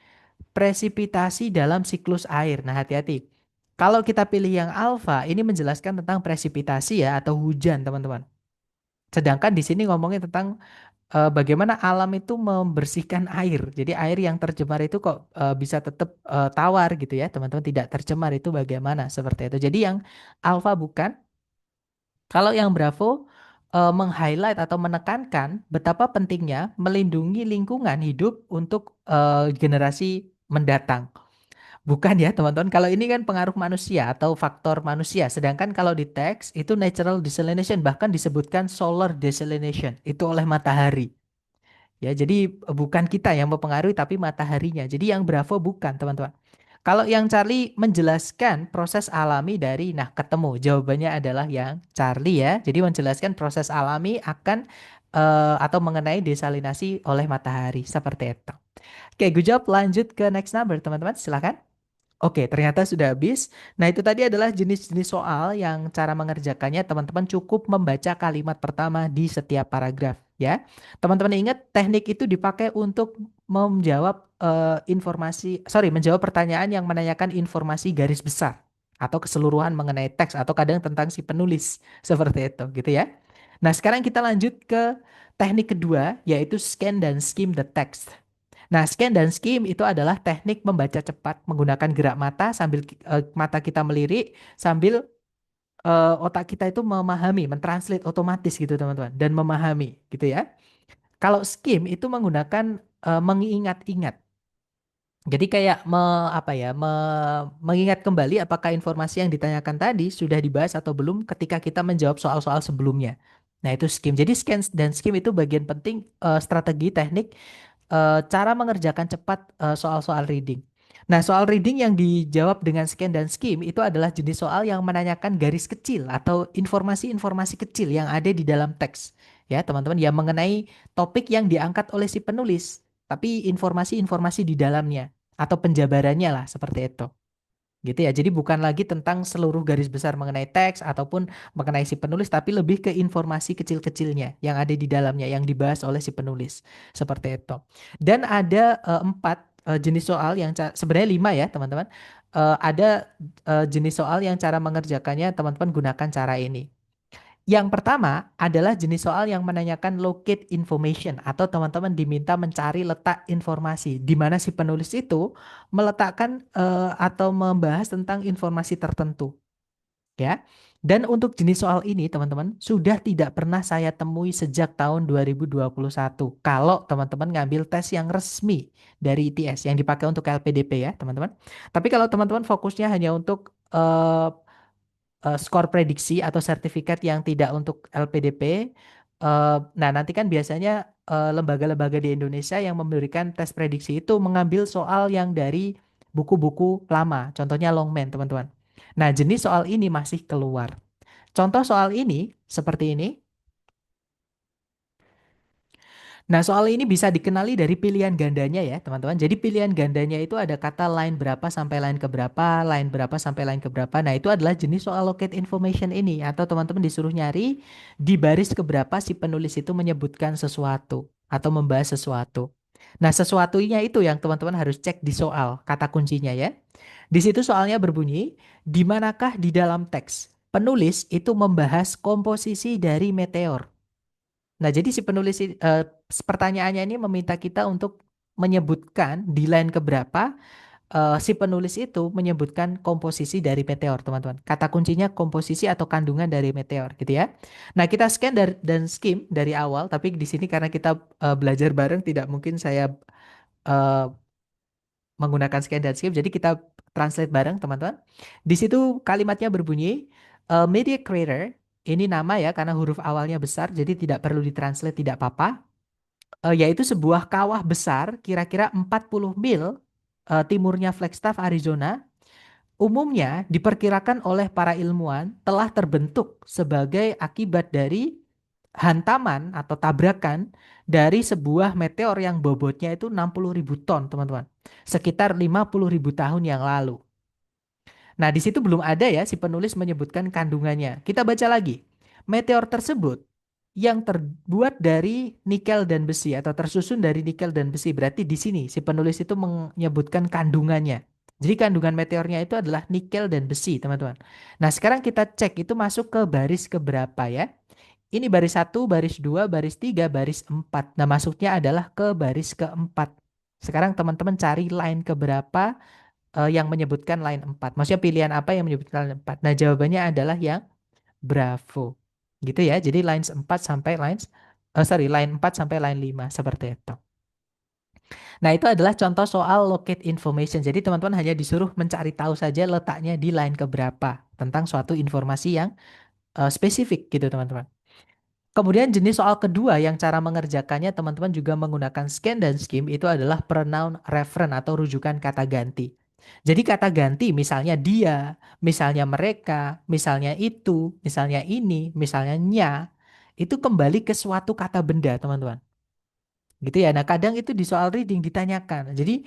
S1: presipitasi dalam siklus air. Nah, hati-hati. Kalau kita pilih yang alfa, ini menjelaskan tentang presipitasi ya atau hujan, teman-teman. Sedangkan di sini ngomongin tentang bagaimana alam itu membersihkan air. Jadi air yang tercemar itu kok bisa tetap tawar gitu ya, teman-teman. Tidak tercemar itu bagaimana seperti itu. Jadi yang alfa bukan. Kalau yang Bravo meng-highlight atau menekankan betapa pentingnya melindungi lingkungan hidup untuk generasi mendatang. Bukan ya teman-teman, kalau ini kan pengaruh manusia atau faktor manusia. Sedangkan kalau di teks itu natural desalination, bahkan disebutkan solar desalination, itu oleh matahari. Ya, jadi bukan kita yang mempengaruhi tapi mataharinya. Jadi yang Bravo bukan, teman-teman. Kalau yang Charlie menjelaskan proses alami dari, nah ketemu. Jawabannya adalah yang Charlie ya. Jadi menjelaskan proses alami akan atau mengenai desalinasi oleh matahari seperti itu. Oke, gue jawab lanjut ke next number, teman-teman. Silakan. Oke, ternyata sudah habis. Nah, itu tadi adalah jenis-jenis soal yang cara mengerjakannya teman-teman cukup membaca kalimat pertama di setiap paragraf ya. Teman-teman ingat teknik itu dipakai untuk menjawab menjawab pertanyaan yang menanyakan informasi garis besar atau keseluruhan mengenai teks atau kadang tentang si penulis seperti itu gitu ya. Nah, sekarang kita lanjut ke teknik kedua yaitu scan dan skim the text. Nah, scan dan skim itu adalah teknik membaca cepat menggunakan gerak mata sambil mata kita melirik sambil otak kita itu memahami, mentranslate otomatis gitu teman-teman dan memahami gitu ya. Kalau skim itu menggunakan mengingat-ingat. Jadi kayak mengingat kembali apakah informasi yang ditanyakan tadi sudah dibahas atau belum ketika kita menjawab soal-soal sebelumnya. Nah, itu skim. Jadi scan dan skim itu bagian penting strategi teknik cara mengerjakan cepat soal-soal reading. Nah, soal reading yang dijawab dengan scan dan skim itu adalah jenis soal yang menanyakan garis kecil atau informasi-informasi kecil yang ada di dalam teks. Ya, teman-teman, yang mengenai topik yang diangkat oleh si penulis, tapi informasi-informasi di dalamnya atau penjabarannya lah seperti itu. Gitu ya. Jadi bukan lagi tentang seluruh garis besar mengenai teks ataupun mengenai si penulis, tapi lebih ke informasi kecil-kecilnya yang ada di dalamnya yang dibahas oleh si penulis. Seperti itu. Dan ada empat jenis soal yang sebenarnya lima ya teman-teman. Ada jenis soal yang cara mengerjakannya teman-teman gunakan cara ini. Yang pertama adalah jenis soal yang menanyakan locate information atau teman-teman diminta mencari letak informasi di mana si penulis itu meletakkan atau membahas tentang informasi tertentu ya. Dan untuk jenis soal ini teman-teman sudah tidak pernah saya temui sejak tahun 2021 kalau teman-teman ngambil tes yang resmi dari ITS yang dipakai untuk LPDP ya teman-teman. Tapi kalau teman-teman fokusnya hanya untuk skor prediksi atau sertifikat yang tidak untuk LPDP. Nah, nanti kan biasanya lembaga-lembaga di Indonesia yang memberikan tes prediksi itu mengambil soal yang dari buku-buku lama, contohnya Longman, teman-teman. Nah, jenis soal ini masih keluar. Contoh soal ini seperti ini. Nah, soal ini bisa dikenali dari pilihan gandanya ya, teman-teman. Jadi pilihan gandanya itu ada kata line berapa sampai line keberapa, line berapa sampai line keberapa. Nah, itu adalah jenis soal locate information ini. Atau teman-teman disuruh nyari di baris keberapa si penulis itu menyebutkan sesuatu atau membahas sesuatu. Nah, sesuatunya itu yang teman-teman harus cek di soal, kata kuncinya ya. Di situ soalnya berbunyi, di manakah di dalam teks penulis itu membahas komposisi dari meteor. Nah, jadi si penulis pertanyaannya ini meminta kita untuk menyebutkan di line keberapa si penulis itu menyebutkan komposisi dari meteor, teman-teman. Kata kuncinya komposisi atau kandungan dari meteor, gitu ya. Nah, kita scan dan skim dari awal, tapi di sini karena kita belajar bareng, tidak mungkin saya eh, menggunakan scan dan skim. Jadi kita translate bareng, teman-teman. Di situ kalimatnya berbunyi media creator. Ini nama ya, karena huruf awalnya besar, jadi tidak perlu ditranslate, tidak apa-apa. Yaitu sebuah kawah besar kira-kira 40 mil timurnya Flagstaff, Arizona. Umumnya diperkirakan oleh para ilmuwan telah terbentuk sebagai akibat dari hantaman atau tabrakan dari sebuah meteor yang bobotnya itu 60.000 ton, teman-teman. Sekitar 50.000 tahun yang lalu. Nah, di situ belum ada ya si penulis menyebutkan kandungannya. Kita baca lagi. Meteor tersebut yang terbuat dari nikel dan besi atau tersusun dari nikel dan besi. Berarti di sini si penulis itu menyebutkan kandungannya. Jadi kandungan meteornya itu adalah nikel dan besi, teman-teman. Nah, sekarang kita cek itu masuk ke baris keberapa ya. Ini baris satu, baris 2, baris 3, baris 4. Nah, masuknya adalah ke baris keempat. Sekarang teman-teman cari line keberapa yang menyebutkan line 4. Maksudnya pilihan apa yang menyebutkan line 4? Nah, jawabannya adalah yang Bravo. Gitu ya. Jadi lines 4 sampai line 4 sampai line 5 seperti itu. Nah, itu adalah contoh soal locate information. Jadi teman-teman hanya disuruh mencari tahu saja letaknya di line keberapa tentang suatu informasi yang spesifik gitu, teman-teman. Kemudian jenis soal kedua yang cara mengerjakannya teman-teman juga menggunakan scan dan skim itu adalah pronoun referent atau rujukan kata ganti. Jadi kata ganti misalnya dia, misalnya mereka, misalnya itu, misalnya ini, misalnya nya, itu kembali ke suatu kata benda, teman-teman. Gitu ya. Nah, kadang itu di soal reading ditanyakan. Jadi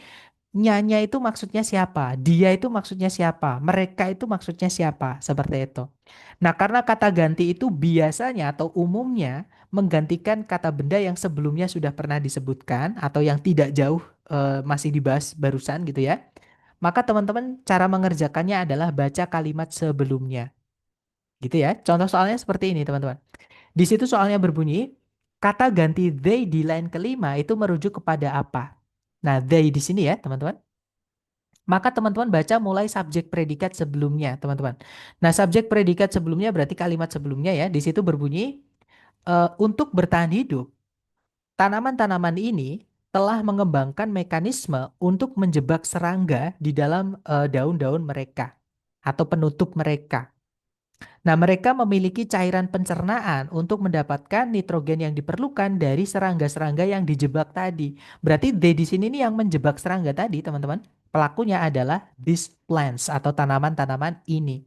S1: nyanya itu maksudnya siapa? Dia itu maksudnya siapa? Mereka itu maksudnya siapa? Seperti itu. Nah, karena kata ganti itu biasanya atau umumnya menggantikan kata benda yang sebelumnya sudah pernah disebutkan atau yang tidak jauh masih dibahas barusan gitu ya. Maka teman-teman cara mengerjakannya adalah baca kalimat sebelumnya. Gitu ya. Contoh soalnya seperti ini, teman-teman. Di situ soalnya berbunyi, kata ganti they di line kelima itu merujuk kepada apa? Nah, they di sini ya, teman-teman. Maka teman-teman baca mulai subjek predikat sebelumnya, teman-teman. Nah, subjek predikat sebelumnya berarti kalimat sebelumnya ya. Di situ berbunyi, untuk bertahan hidup, tanaman-tanaman ini telah mengembangkan mekanisme untuk menjebak serangga di dalam daun-daun mereka atau penutup mereka. Nah, mereka memiliki cairan pencernaan untuk mendapatkan nitrogen yang diperlukan dari serangga-serangga yang dijebak tadi. Berarti they di sini nih yang menjebak serangga tadi, teman-teman. Pelakunya adalah these plants atau tanaman-tanaman ini.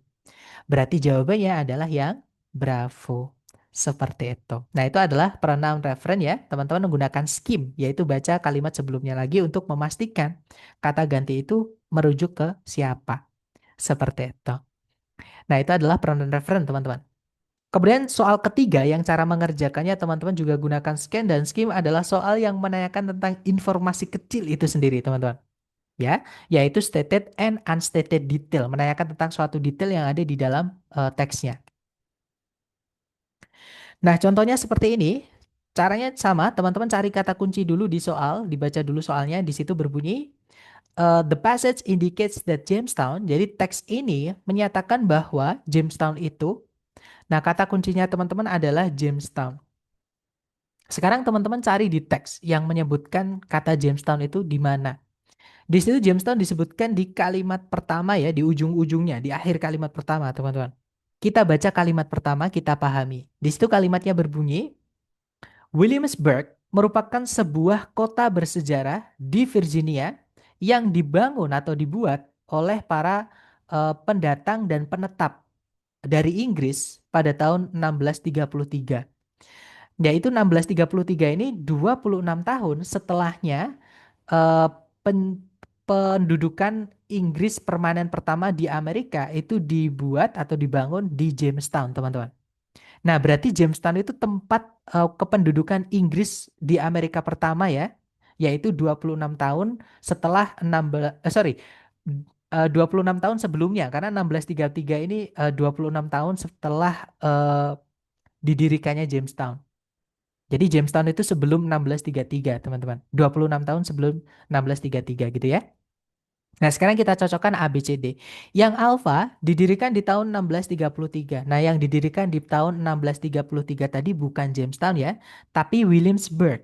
S1: Berarti jawabannya adalah yang bravo. Seperti itu. Nah, itu adalah pronoun reference ya. Teman-teman menggunakan skim, yaitu baca kalimat sebelumnya lagi untuk memastikan kata ganti itu merujuk ke siapa. Seperti itu. Nah, itu adalah pronoun reference, teman-teman. Kemudian soal ketiga yang cara mengerjakannya teman-teman juga gunakan scan dan skim adalah soal yang menanyakan tentang informasi kecil itu sendiri, teman-teman. Ya, yaitu stated and unstated detail, menanyakan tentang suatu detail yang ada di dalam teksnya. Nah, contohnya seperti ini. Caranya sama, teman-teman cari kata kunci dulu di soal, dibaca dulu soalnya, di situ berbunyi the passage indicates that Jamestown. Jadi teks ini menyatakan bahwa Jamestown itu, nah kata kuncinya teman-teman adalah Jamestown. Sekarang teman-teman cari di teks yang menyebutkan kata Jamestown itu di mana. Di situ Jamestown disebutkan di kalimat pertama ya, di ujung-ujungnya, di akhir kalimat pertama, teman-teman. Kita baca kalimat pertama, kita pahami. Di situ kalimatnya berbunyi, Williamsburg merupakan sebuah kota bersejarah di Virginia yang dibangun atau dibuat oleh para pendatang dan penetap dari Inggris pada tahun 1633. Yaitu 1633 ini 26 tahun setelahnya eh, pendudukan Inggris permanen pertama di Amerika itu dibuat atau dibangun di Jamestown, teman-teman. Nah, berarti Jamestown itu tempat kependudukan Inggris di Amerika pertama ya, yaitu 26 tahun setelah 16 26 tahun sebelumnya karena 1633 ini 26 tahun setelah didirikannya Jamestown. Jadi Jamestown itu sebelum 1633, teman-teman. 26 tahun sebelum 1633 gitu ya. Nah, sekarang kita cocokkan A, B, C, D. Yang alfa didirikan di tahun 1633. Nah, yang didirikan di tahun 1633 tadi bukan Jamestown ya, tapi Williamsburg.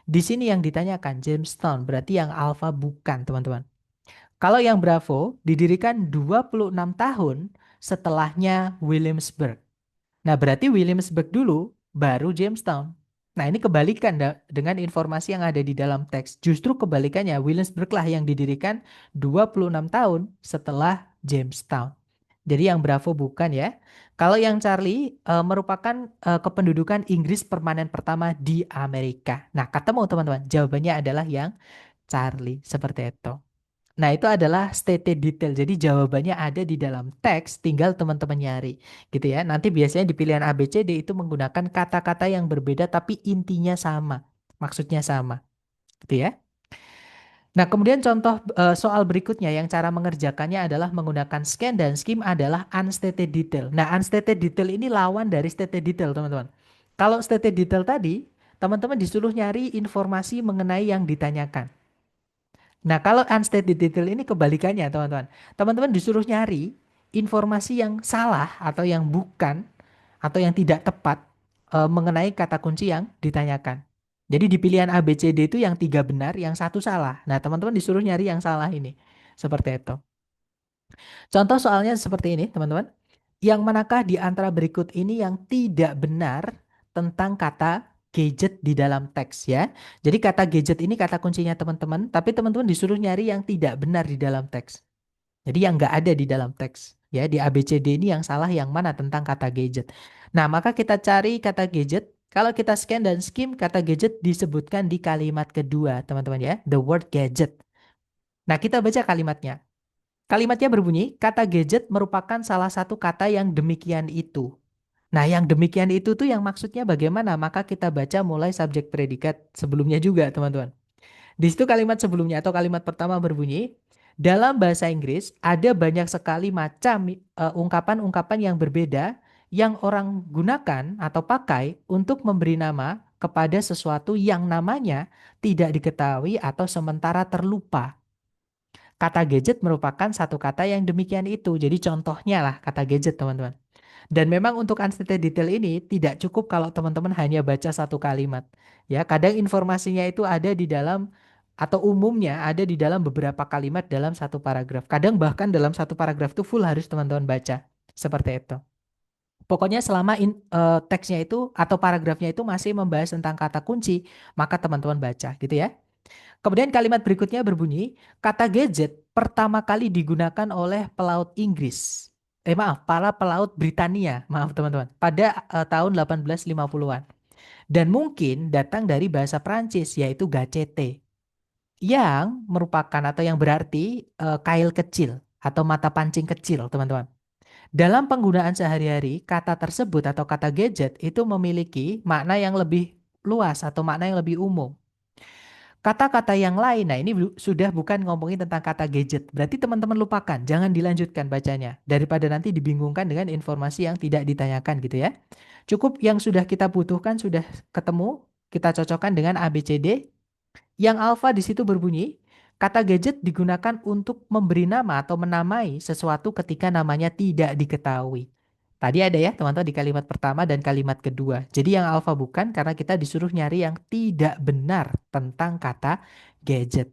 S1: Di sini yang ditanyakan Jamestown, berarti yang alfa bukan, teman-teman. Kalau yang Bravo didirikan 26 tahun setelahnya Williamsburg. Nah, berarti Williamsburg dulu, baru Jamestown. Nah, ini kebalikan dengan informasi yang ada di dalam teks. Justru kebalikannya, Williamsburg lah yang didirikan 26 tahun setelah Jamestown. Jadi yang Bravo bukan ya. Kalau yang Charlie merupakan kependudukan Inggris permanen pertama di Amerika. Nah, ketemu teman-teman. Jawabannya adalah yang Charlie. Seperti itu. Nah, itu adalah stated detail. Jadi jawabannya ada di dalam teks, tinggal teman-teman nyari. Gitu ya. Nanti biasanya di pilihan A, B, C, D itu menggunakan kata-kata yang berbeda tapi intinya sama. Maksudnya sama. Gitu ya. Nah, kemudian contoh soal berikutnya yang cara mengerjakannya adalah menggunakan scan dan skim adalah unstated detail. Nah, unstated detail ini lawan dari stated detail, teman-teman. Kalau stated detail tadi, teman-teman disuruh nyari informasi mengenai yang ditanyakan. Nah, kalau unstated detail ini kebalikannya, teman-teman. Teman-teman disuruh nyari informasi yang salah atau yang bukan atau yang tidak tepat mengenai kata kunci yang ditanyakan. Jadi di pilihan A, B, C, D itu yang tiga benar, yang satu salah. Nah, teman-teman disuruh nyari yang salah ini. Seperti itu. Contoh soalnya seperti ini, teman-teman. Yang manakah di antara berikut ini yang tidak benar tentang kata gadget di dalam teks ya. Jadi kata gadget ini kata kuncinya teman-teman, tapi teman-teman disuruh nyari yang tidak benar di dalam teks. Jadi yang nggak ada di dalam teks. Ya, di A, B, C, D ini yang salah yang mana tentang kata gadget. Nah, maka kita cari kata gadget. Kalau kita scan dan skim, kata gadget disebutkan di kalimat kedua, teman-teman ya. The word gadget. Nah, kita baca kalimatnya. Kalimatnya berbunyi, kata gadget merupakan salah satu kata yang demikian itu. Nah, yang demikian itu tuh yang maksudnya bagaimana? Maka kita baca mulai subjek predikat sebelumnya juga, teman-teman. Di situ kalimat sebelumnya atau kalimat pertama berbunyi, dalam bahasa Inggris ada banyak sekali macam ungkapan-ungkapan yang berbeda yang orang gunakan atau pakai untuk memberi nama kepada sesuatu yang namanya tidak diketahui atau sementara terlupa. Kata gadget merupakan satu kata yang demikian itu. Jadi contohnya lah kata gadget, teman-teman. Dan memang untuk unstated detail ini tidak cukup kalau teman-teman hanya baca satu kalimat. Ya, kadang informasinya itu ada di dalam atau umumnya ada di dalam beberapa kalimat dalam satu paragraf. Kadang bahkan dalam satu paragraf itu full harus teman-teman baca. Seperti itu. Pokoknya selama teksnya itu atau paragrafnya itu masih membahas tentang kata kunci, maka teman-teman baca gitu ya. Kemudian kalimat berikutnya berbunyi, kata gadget pertama kali digunakan oleh pelaut Inggris. Maaf, para pelaut Britania, maaf teman-teman, pada tahun 1850-an. Dan mungkin datang dari bahasa Prancis yaitu gacete, yang merupakan atau yang berarti kail kecil atau mata pancing kecil, teman-teman. Dalam penggunaan sehari-hari, kata tersebut atau kata gadget itu memiliki makna yang lebih luas atau makna yang lebih umum. Kata-kata yang lain, nah ini sudah bukan ngomongin tentang kata gadget. Berarti teman-teman lupakan, jangan dilanjutkan bacanya. Daripada nanti dibingungkan dengan informasi yang tidak ditanyakan gitu ya. Cukup yang sudah kita butuhkan sudah ketemu, kita cocokkan dengan A, B, C, D. Yang alfa di situ berbunyi, kata gadget digunakan untuk memberi nama atau menamai sesuatu ketika namanya tidak diketahui. Tadi ada ya teman-teman di kalimat pertama dan kalimat kedua. Jadi yang alfa bukan karena kita disuruh nyari yang tidak benar tentang kata gadget.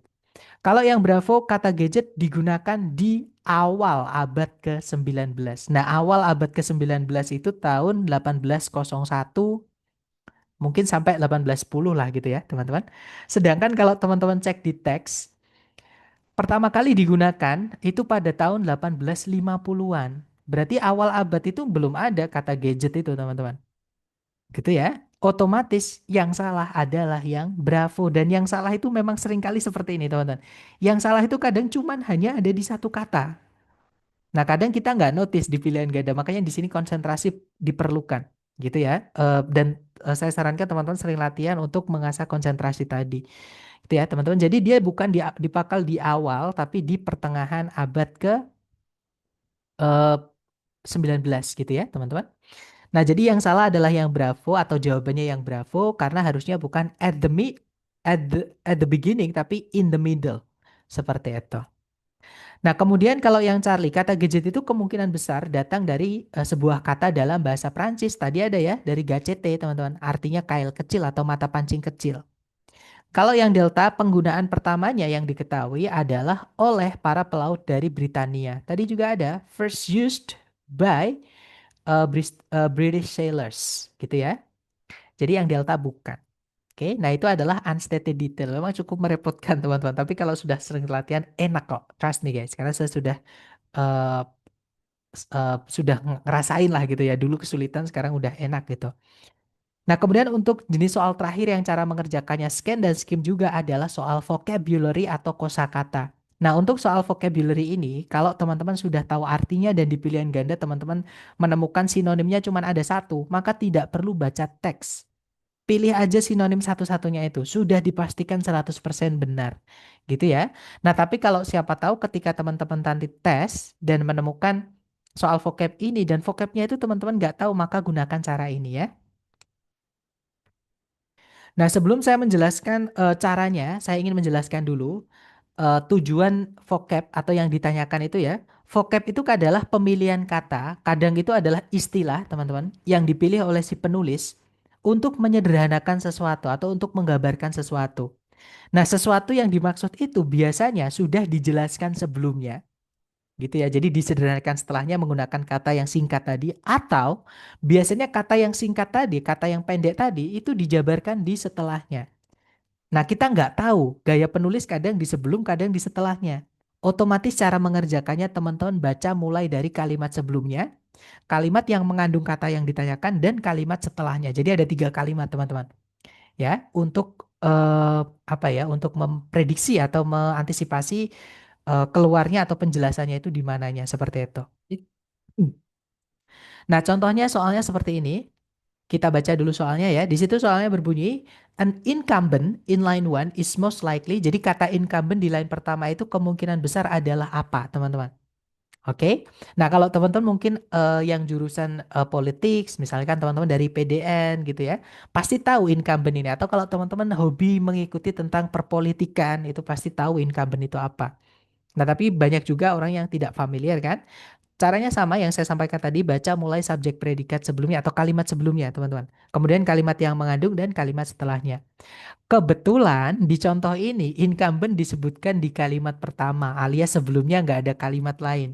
S1: Kalau yang bravo kata gadget digunakan di awal abad ke-19. Nah, awal abad ke-19 itu tahun 1801 mungkin sampai 1810 lah gitu ya, teman-teman. Sedangkan kalau teman-teman cek di teks, pertama kali digunakan itu pada tahun 1850-an. Berarti awal abad itu belum ada kata gadget itu, teman-teman. Gitu ya. Otomatis yang salah adalah yang Bravo, dan yang salah itu memang seringkali seperti ini teman-teman. Yang salah itu kadang cuman hanya ada di satu kata. Nah, kadang kita nggak notice di pilihan ganda, makanya di sini konsentrasi diperlukan, gitu ya. Dan saya sarankan teman-teman sering latihan untuk mengasah konsentrasi tadi, gitu ya, teman-teman. Jadi dia bukan dipakal di awal, tapi di pertengahan abad ke eh, 19, gitu ya, teman-teman. Nah, jadi yang salah adalah yang Bravo atau jawabannya yang Bravo karena harusnya bukan at the beginning, tapi in the middle, seperti itu. Nah, kemudian kalau yang Charlie, kata gadget itu kemungkinan besar datang dari sebuah kata dalam bahasa Prancis. Tadi ada ya, dari gacete, teman-teman. Artinya kail kecil atau mata pancing kecil. Kalau yang Delta, penggunaan pertamanya yang diketahui adalah oleh para pelaut dari Britania. Tadi juga ada first used by British sailors, gitu ya. Jadi yang Delta bukan. Oke, nah itu adalah unstated detail. Memang cukup merepotkan teman-teman. Tapi kalau sudah sering latihan, enak kok. Trust me guys, karena saya sudah eh, sudah ngerasain lah gitu ya. Dulu kesulitan, sekarang udah enak gitu. Nah, kemudian untuk jenis soal terakhir yang cara mengerjakannya scan dan skim juga adalah soal vocabulary atau kosakata. Nah, untuk soal vocabulary ini, kalau teman-teman sudah tahu artinya dan di pilihan ganda teman-teman menemukan sinonimnya cuma ada satu, maka tidak perlu baca teks. Pilih aja sinonim satu-satunya itu. Sudah dipastikan 100% benar. Gitu ya. Nah, tapi kalau siapa tahu ketika teman-teman nanti tes dan menemukan soal vocab ini dan vocabnya itu teman-teman nggak tahu, maka gunakan cara ini ya. Nah, sebelum saya menjelaskan caranya, saya ingin menjelaskan dulu tujuan vocab atau yang ditanyakan itu ya. Vocab itu adalah pemilihan kata, kadang itu adalah istilah, teman-teman, yang dipilih oleh si penulis untuk menyederhanakan sesuatu atau untuk menggambarkan sesuatu. Nah, sesuatu yang dimaksud itu biasanya sudah dijelaskan sebelumnya, gitu ya. Jadi disederhanakan setelahnya menggunakan kata yang singkat tadi, atau biasanya kata yang singkat tadi, kata yang pendek tadi itu dijabarkan di setelahnya. Nah, kita nggak tahu gaya penulis kadang di sebelum, kadang di setelahnya. Otomatis cara mengerjakannya teman-teman baca mulai dari kalimat sebelumnya, kalimat yang mengandung kata yang ditanyakan, dan kalimat setelahnya. Jadi ada 3 kalimat teman-teman. Ya, untuk apa ya? Untuk memprediksi atau mengantisipasi keluarnya atau penjelasannya itu di mananya seperti itu. Nah, contohnya soalnya seperti ini. Kita baca dulu soalnya ya. Di situ soalnya berbunyi, an incumbent in line one is most likely. Jadi kata incumbent di line pertama itu kemungkinan besar adalah apa, teman-teman? Oke. Nah, kalau teman-teman mungkin yang jurusan politics, misalkan teman-teman dari PDN gitu ya, pasti tahu incumbent ini. Atau kalau teman-teman hobi mengikuti tentang perpolitikan, itu pasti tahu incumbent itu apa. Nah, tapi banyak juga orang yang tidak familiar kan. Caranya sama yang saya sampaikan tadi, baca mulai subjek predikat sebelumnya atau kalimat sebelumnya, teman-teman. Kemudian kalimat yang mengandung dan kalimat setelahnya. Kebetulan di contoh ini, incumbent disebutkan di kalimat pertama, alias sebelumnya nggak ada kalimat lain.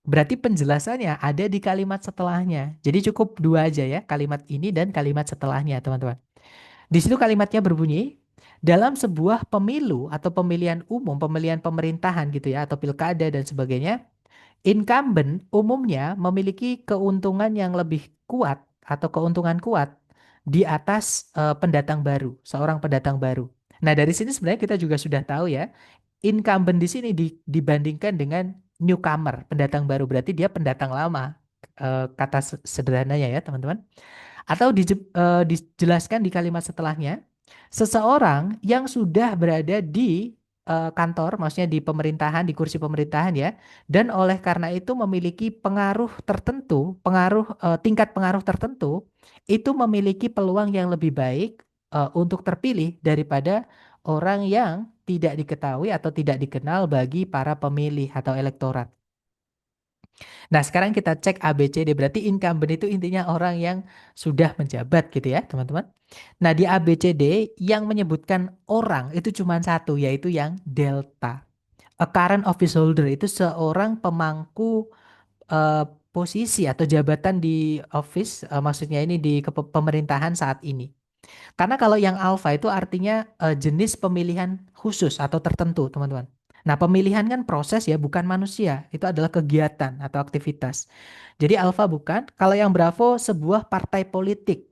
S1: Berarti penjelasannya ada di kalimat setelahnya. Jadi cukup dua aja ya, kalimat ini dan kalimat setelahnya, teman-teman. Di situ kalimatnya berbunyi, dalam sebuah pemilu atau pemilihan umum, pemilihan pemerintahan gitu ya, atau pilkada dan sebagainya, incumbent umumnya memiliki keuntungan yang lebih kuat atau keuntungan kuat di atas pendatang baru, seorang pendatang baru. Nah, dari sini sebenarnya kita juga sudah tahu ya, incumbent di sini dibandingkan dengan newcomer, pendatang baru, berarti dia pendatang lama. Kata sederhananya ya, teman-teman. Atau dijelaskan di kalimat setelahnya, seseorang yang sudah berada di kantor, maksudnya di pemerintahan, di kursi pemerintahan ya, dan oleh karena itu memiliki pengaruh tertentu, tingkat pengaruh tertentu, itu memiliki peluang yang lebih baik untuk terpilih daripada orang yang tidak diketahui atau tidak dikenal bagi para pemilih atau elektorat. Nah, sekarang kita cek ABCD. Berarti incumbent itu intinya orang yang sudah menjabat gitu ya, teman-teman. Nah, di ABCD yang menyebutkan orang itu cuma satu, yaitu yang delta. A current office holder itu seorang pemangku eh, posisi atau jabatan di office, maksudnya ini di pemerintahan saat ini. Karena kalau yang alfa itu artinya jenis pemilihan khusus atau tertentu, teman-teman. Nah, pemilihan kan proses ya, bukan manusia. Itu adalah kegiatan atau aktivitas. Jadi alfa bukan. Kalau yang bravo sebuah partai politik.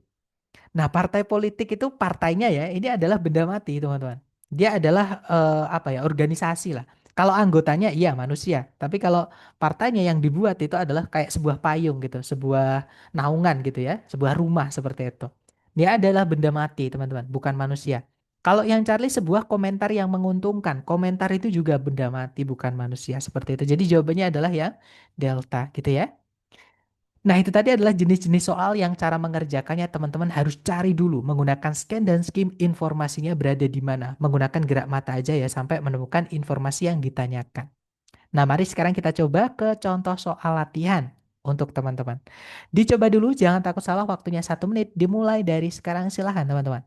S1: Nah, partai politik itu partainya ya, ini adalah benda mati, teman-teman. Dia adalah apa ya, organisasi lah. Kalau anggotanya iya manusia, tapi kalau partainya yang dibuat itu adalah kayak sebuah payung gitu, sebuah naungan gitu ya, sebuah rumah seperti itu. Dia adalah benda mati, teman-teman, bukan manusia. Kalau yang Charlie sebuah komentar yang menguntungkan, komentar itu juga benda mati, bukan manusia seperti itu. Jadi jawabannya adalah yang delta gitu ya. Nah, itu tadi adalah jenis-jenis soal yang cara mengerjakannya teman-teman harus cari dulu menggunakan scan dan skim informasinya berada di mana. Menggunakan gerak mata aja ya sampai menemukan informasi yang ditanyakan. Nah, mari sekarang kita coba ke contoh soal latihan untuk teman-teman. Dicoba dulu, jangan takut salah, waktunya 1 menit. Dimulai dari sekarang, silahkan teman-teman.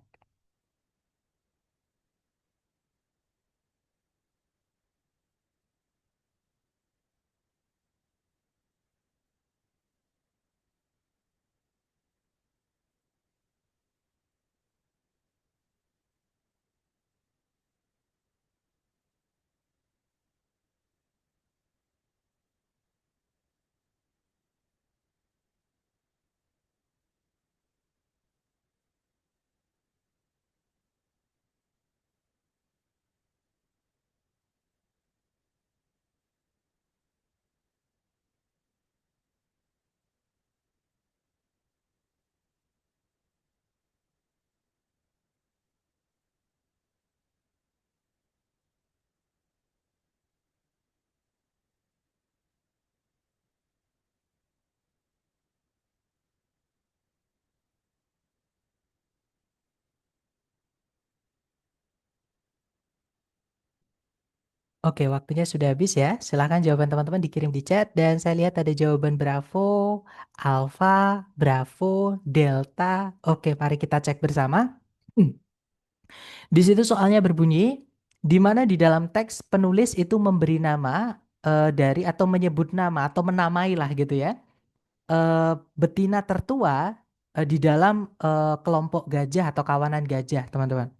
S1: Oke, waktunya sudah habis ya. Silahkan jawaban teman-teman dikirim di chat. Dan saya lihat ada jawaban Bravo, Alpha, Bravo, Delta. Oke, mari kita cek bersama. Di situ soalnya berbunyi, di mana di dalam teks penulis itu memberi nama dari atau menyebut nama atau menamai lah gitu ya. Betina tertua di dalam kelompok gajah atau kawanan gajah, teman-teman.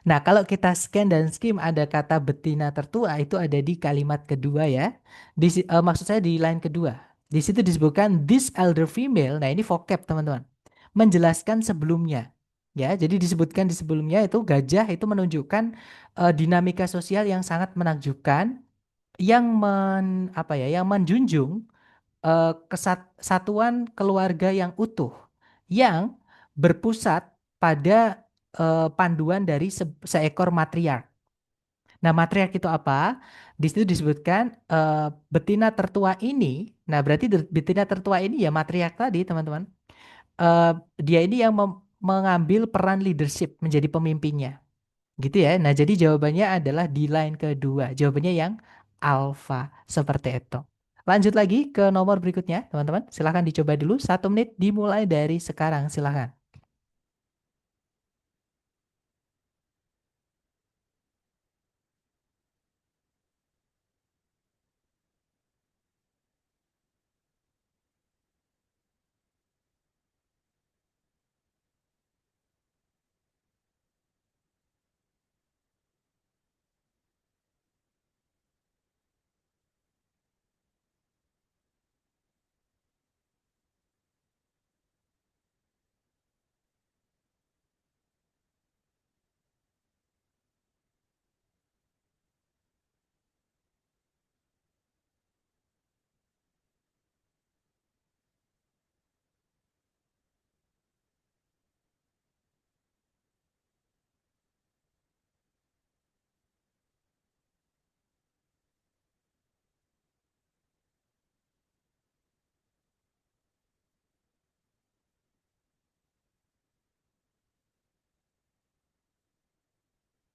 S1: Nah, kalau kita scan dan skim ada kata betina tertua itu ada di kalimat kedua ya. Maksud saya di line kedua. Di situ disebutkan this elder female. Nah, ini vocab, teman-teman. Menjelaskan sebelumnya. Ya, jadi disebutkan di sebelumnya itu gajah itu menunjukkan dinamika sosial yang sangat menakjubkan yang apa ya, yang menjunjung kesatuan keluarga yang utuh yang berpusat pada panduan dari seekor matriark. Nah, matriark itu apa? Di situ disebutkan betina tertua ini. Nah, berarti betina tertua ini ya matriark tadi, teman-teman. Eh, Dia ini yang mengambil peran leadership menjadi pemimpinnya. Gitu ya. Nah, jadi jawabannya adalah di line kedua. Jawabannya yang alfa seperti itu. Lanjut lagi ke nomor berikutnya, teman-teman. Silahkan dicoba dulu. 1 menit dimulai dari sekarang. Silahkan.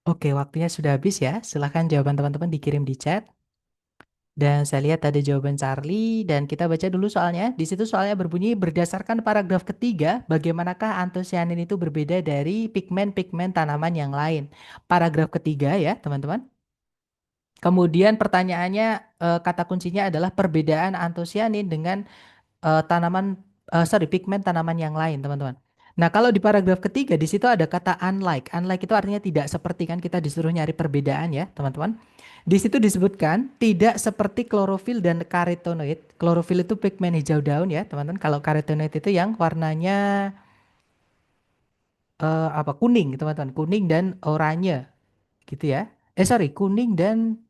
S1: Oke, waktunya sudah habis ya. Silahkan jawaban teman-teman dikirim di chat. Dan saya lihat ada jawaban Charlie dan kita baca dulu soalnya. Di situ soalnya berbunyi berdasarkan paragraf ketiga, bagaimanakah antosianin itu berbeda dari pigmen-pigmen tanaman yang lain. Paragraf ketiga ya, teman-teman. Kemudian pertanyaannya kata kuncinya adalah perbedaan antosianin dengan pigmen tanaman yang lain, teman-teman. Nah, kalau di paragraf ketiga di situ ada kata unlike. Unlike itu artinya tidak seperti, kan kita disuruh nyari perbedaan ya, teman-teman. Di situ disebutkan tidak seperti klorofil dan karotenoid. Klorofil itu pigmen hijau daun ya, teman-teman. Kalau karotenoid itu yang warnanya apa kuning, teman-teman. Kuning dan oranye gitu ya. Sorry, kuning dan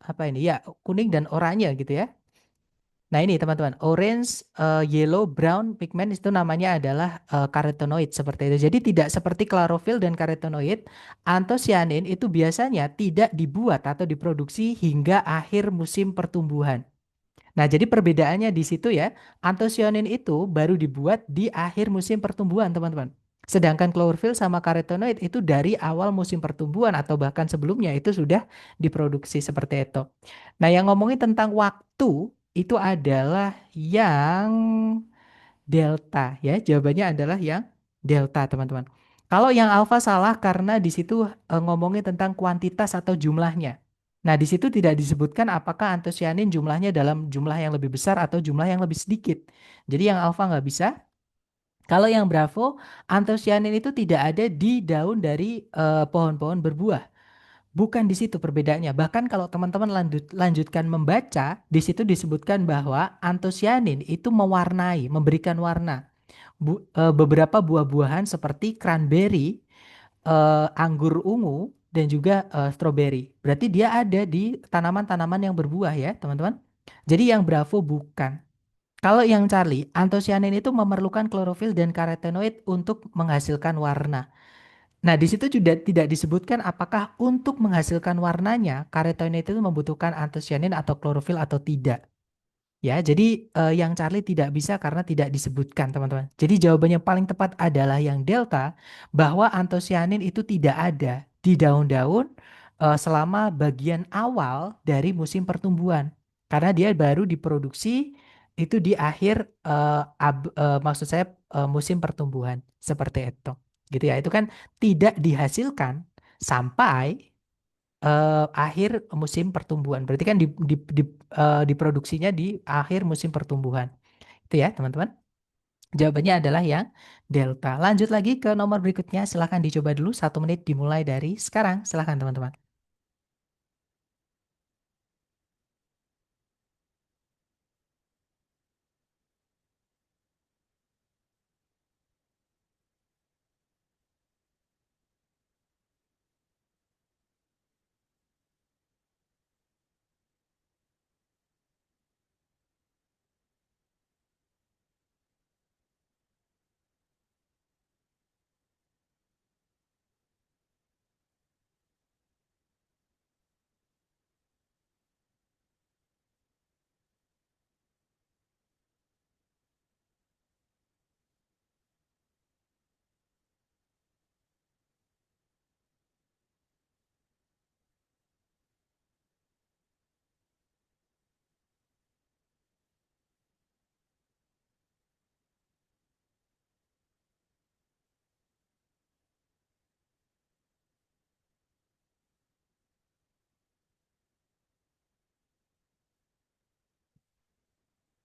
S1: apa ini? Ya, kuning dan oranye gitu ya. Nah ini teman-teman, orange, yellow, brown pigment itu namanya adalah karotenoid seperti itu. Jadi tidak seperti klorofil dan karotenoid, antosianin itu biasanya tidak dibuat atau diproduksi hingga akhir musim pertumbuhan. Nah jadi perbedaannya di situ ya, antosianin itu baru dibuat di akhir musim pertumbuhan teman-teman. Sedangkan klorofil sama karotenoid itu dari awal musim pertumbuhan atau bahkan sebelumnya itu sudah diproduksi seperti itu. Nah, yang ngomongin tentang waktu itu adalah yang delta ya. Jawabannya adalah yang delta, teman-teman. Kalau yang alfa salah karena di situ ngomongin tentang kuantitas atau jumlahnya. Nah, di situ tidak disebutkan apakah antosianin jumlahnya dalam jumlah yang lebih besar atau jumlah yang lebih sedikit. Jadi yang alfa nggak bisa. Kalau yang bravo, antosianin itu tidak ada di daun dari pohon-pohon berbuah. Bukan di situ perbedaannya. Bahkan kalau teman-teman lanjutkan membaca, di situ disebutkan bahwa antosianin itu mewarnai, memberikan warna. Beberapa buah-buahan seperti cranberry, anggur ungu, dan juga stroberi. Berarti dia ada di tanaman-tanaman yang berbuah ya, teman-teman. Jadi yang bravo bukan. Kalau yang Charlie, antosianin itu memerlukan klorofil dan karotenoid untuk menghasilkan warna. Nah, di situ juga tidak disebutkan apakah untuk menghasilkan warnanya karotenoid itu membutuhkan antosianin atau klorofil atau tidak. Ya, jadi yang Charlie tidak bisa karena tidak disebutkan, teman-teman. Jadi jawaban yang paling tepat adalah yang delta, bahwa antosianin itu tidak ada di daun-daun selama bagian awal dari musim pertumbuhan. Karena dia baru diproduksi itu di akhir maksud saya musim pertumbuhan seperti itu. Gitu ya. Itu kan tidak dihasilkan sampai akhir musim pertumbuhan. Berarti kan diproduksinya di akhir musim pertumbuhan. Itu ya, teman-teman. Jawabannya adalah yang delta. Lanjut lagi ke nomor berikutnya. Silahkan dicoba dulu. 1 menit dimulai dari sekarang. Silahkan, teman-teman.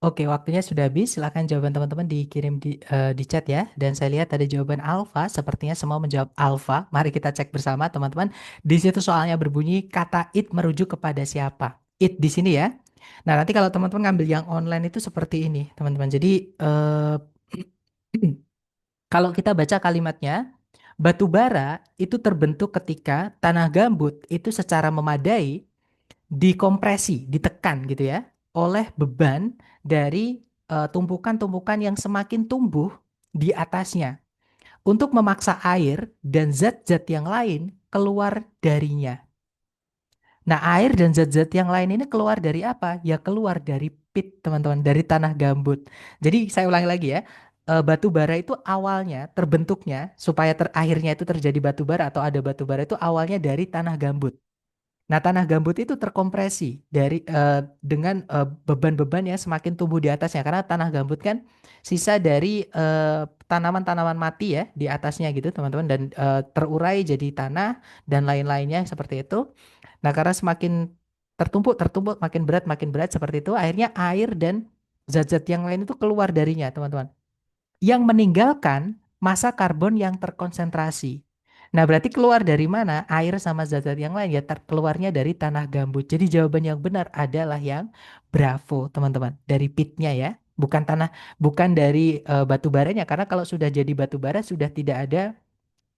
S1: Oke, waktunya sudah habis. Silahkan jawaban teman-teman dikirim di chat ya. Dan saya lihat ada jawaban alfa. Sepertinya semua menjawab alfa. Mari kita cek bersama, teman-teman. Di situ soalnya berbunyi kata it merujuk kepada siapa. It di sini ya. Nah, nanti kalau teman-teman ngambil yang online itu seperti ini, teman-teman. Jadi, kalau kita baca kalimatnya, batu bara itu terbentuk ketika tanah gambut itu secara memadai dikompresi, ditekan gitu ya, oleh beban dari tumpukan-tumpukan yang semakin tumbuh di atasnya untuk memaksa air dan zat-zat yang lain keluar darinya. Nah, air dan zat-zat yang lain ini keluar dari apa? Ya keluar dari pit, teman-teman, dari tanah gambut. Jadi saya ulangi lagi ya. Batu bara itu awalnya terbentuknya supaya akhirnya itu terjadi batu bara atau ada batu bara itu awalnya dari tanah gambut. Nah, tanah gambut itu terkompresi dengan beban-beban yang semakin tumbuh di atasnya karena tanah gambut kan sisa dari tanaman-tanaman mati ya di atasnya gitu, teman-teman, dan terurai jadi tanah dan lain-lainnya seperti itu. Nah, karena semakin tertumpuk makin berat seperti itu, akhirnya air dan zat-zat yang lain itu keluar darinya, teman-teman, yang meninggalkan massa karbon yang terkonsentrasi. Nah, berarti keluar dari mana? Air sama zat-zat yang lain ya keluarnya dari tanah gambut. Jadi jawaban yang benar adalah yang bravo, teman-teman. Dari pitnya ya. bukan tanah, bukan dari batu baranya, karena kalau sudah jadi batu bara sudah tidak ada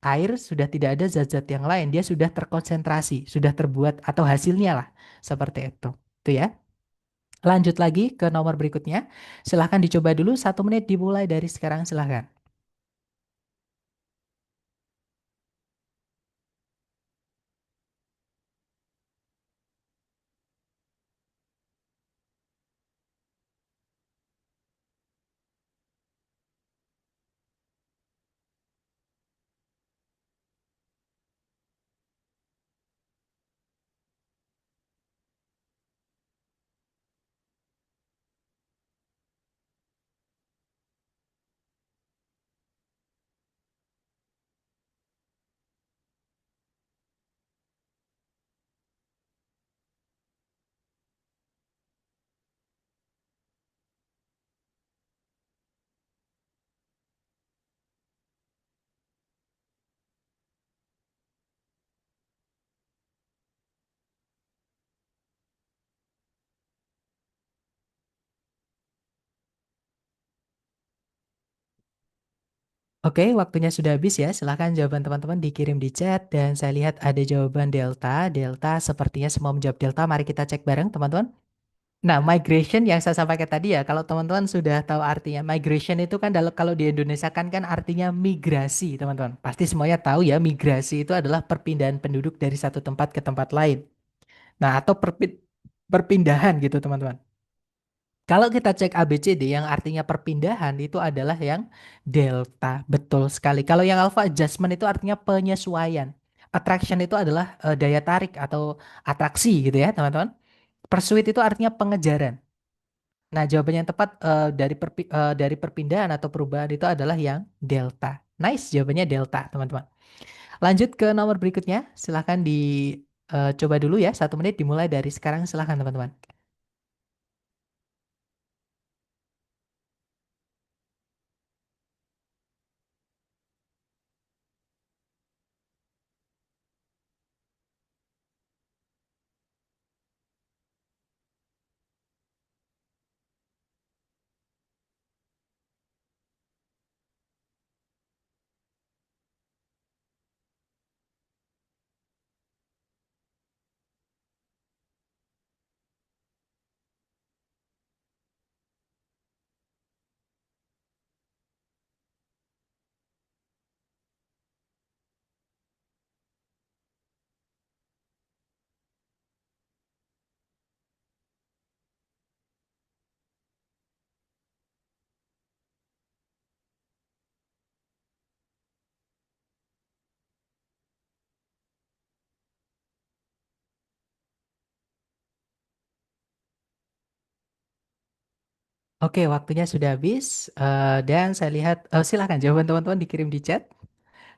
S1: air, sudah tidak ada zat-zat yang lain, dia sudah terkonsentrasi, sudah terbuat atau hasilnya lah seperti itu. Itu ya. Lanjut lagi ke nomor berikutnya. Silahkan dicoba dulu 1 menit dimulai dari sekarang silahkan. Oke, waktunya sudah habis ya. Silahkan jawaban teman-teman dikirim di chat dan saya lihat ada jawaban Delta. Delta sepertinya semua menjawab Delta. Mari kita cek bareng teman-teman. Nah, migration yang saya sampaikan tadi ya, kalau teman-teman sudah tahu artinya migration itu kan kalau di Indonesia kan artinya migrasi, teman-teman. Pasti semuanya tahu ya, migrasi itu adalah perpindahan penduduk dari satu tempat ke tempat lain. Nah, atau perpindahan gitu, teman-teman. Kalau kita cek ABCD yang artinya perpindahan itu adalah yang delta, betul sekali. Kalau yang alpha adjustment itu artinya penyesuaian. Attraction itu adalah daya tarik atau atraksi gitu ya, teman-teman. Pursuit itu artinya pengejaran. Nah, jawaban yang tepat dari perpindahan atau perubahan itu adalah yang delta. Nice, jawabannya delta, teman-teman. Lanjut ke nomor berikutnya. Silahkan dicoba dulu ya. 1 menit dimulai dari sekarang. Silahkan, teman-teman. Oke, waktunya sudah habis. Dan saya lihat, silahkan jawaban teman-teman dikirim di chat.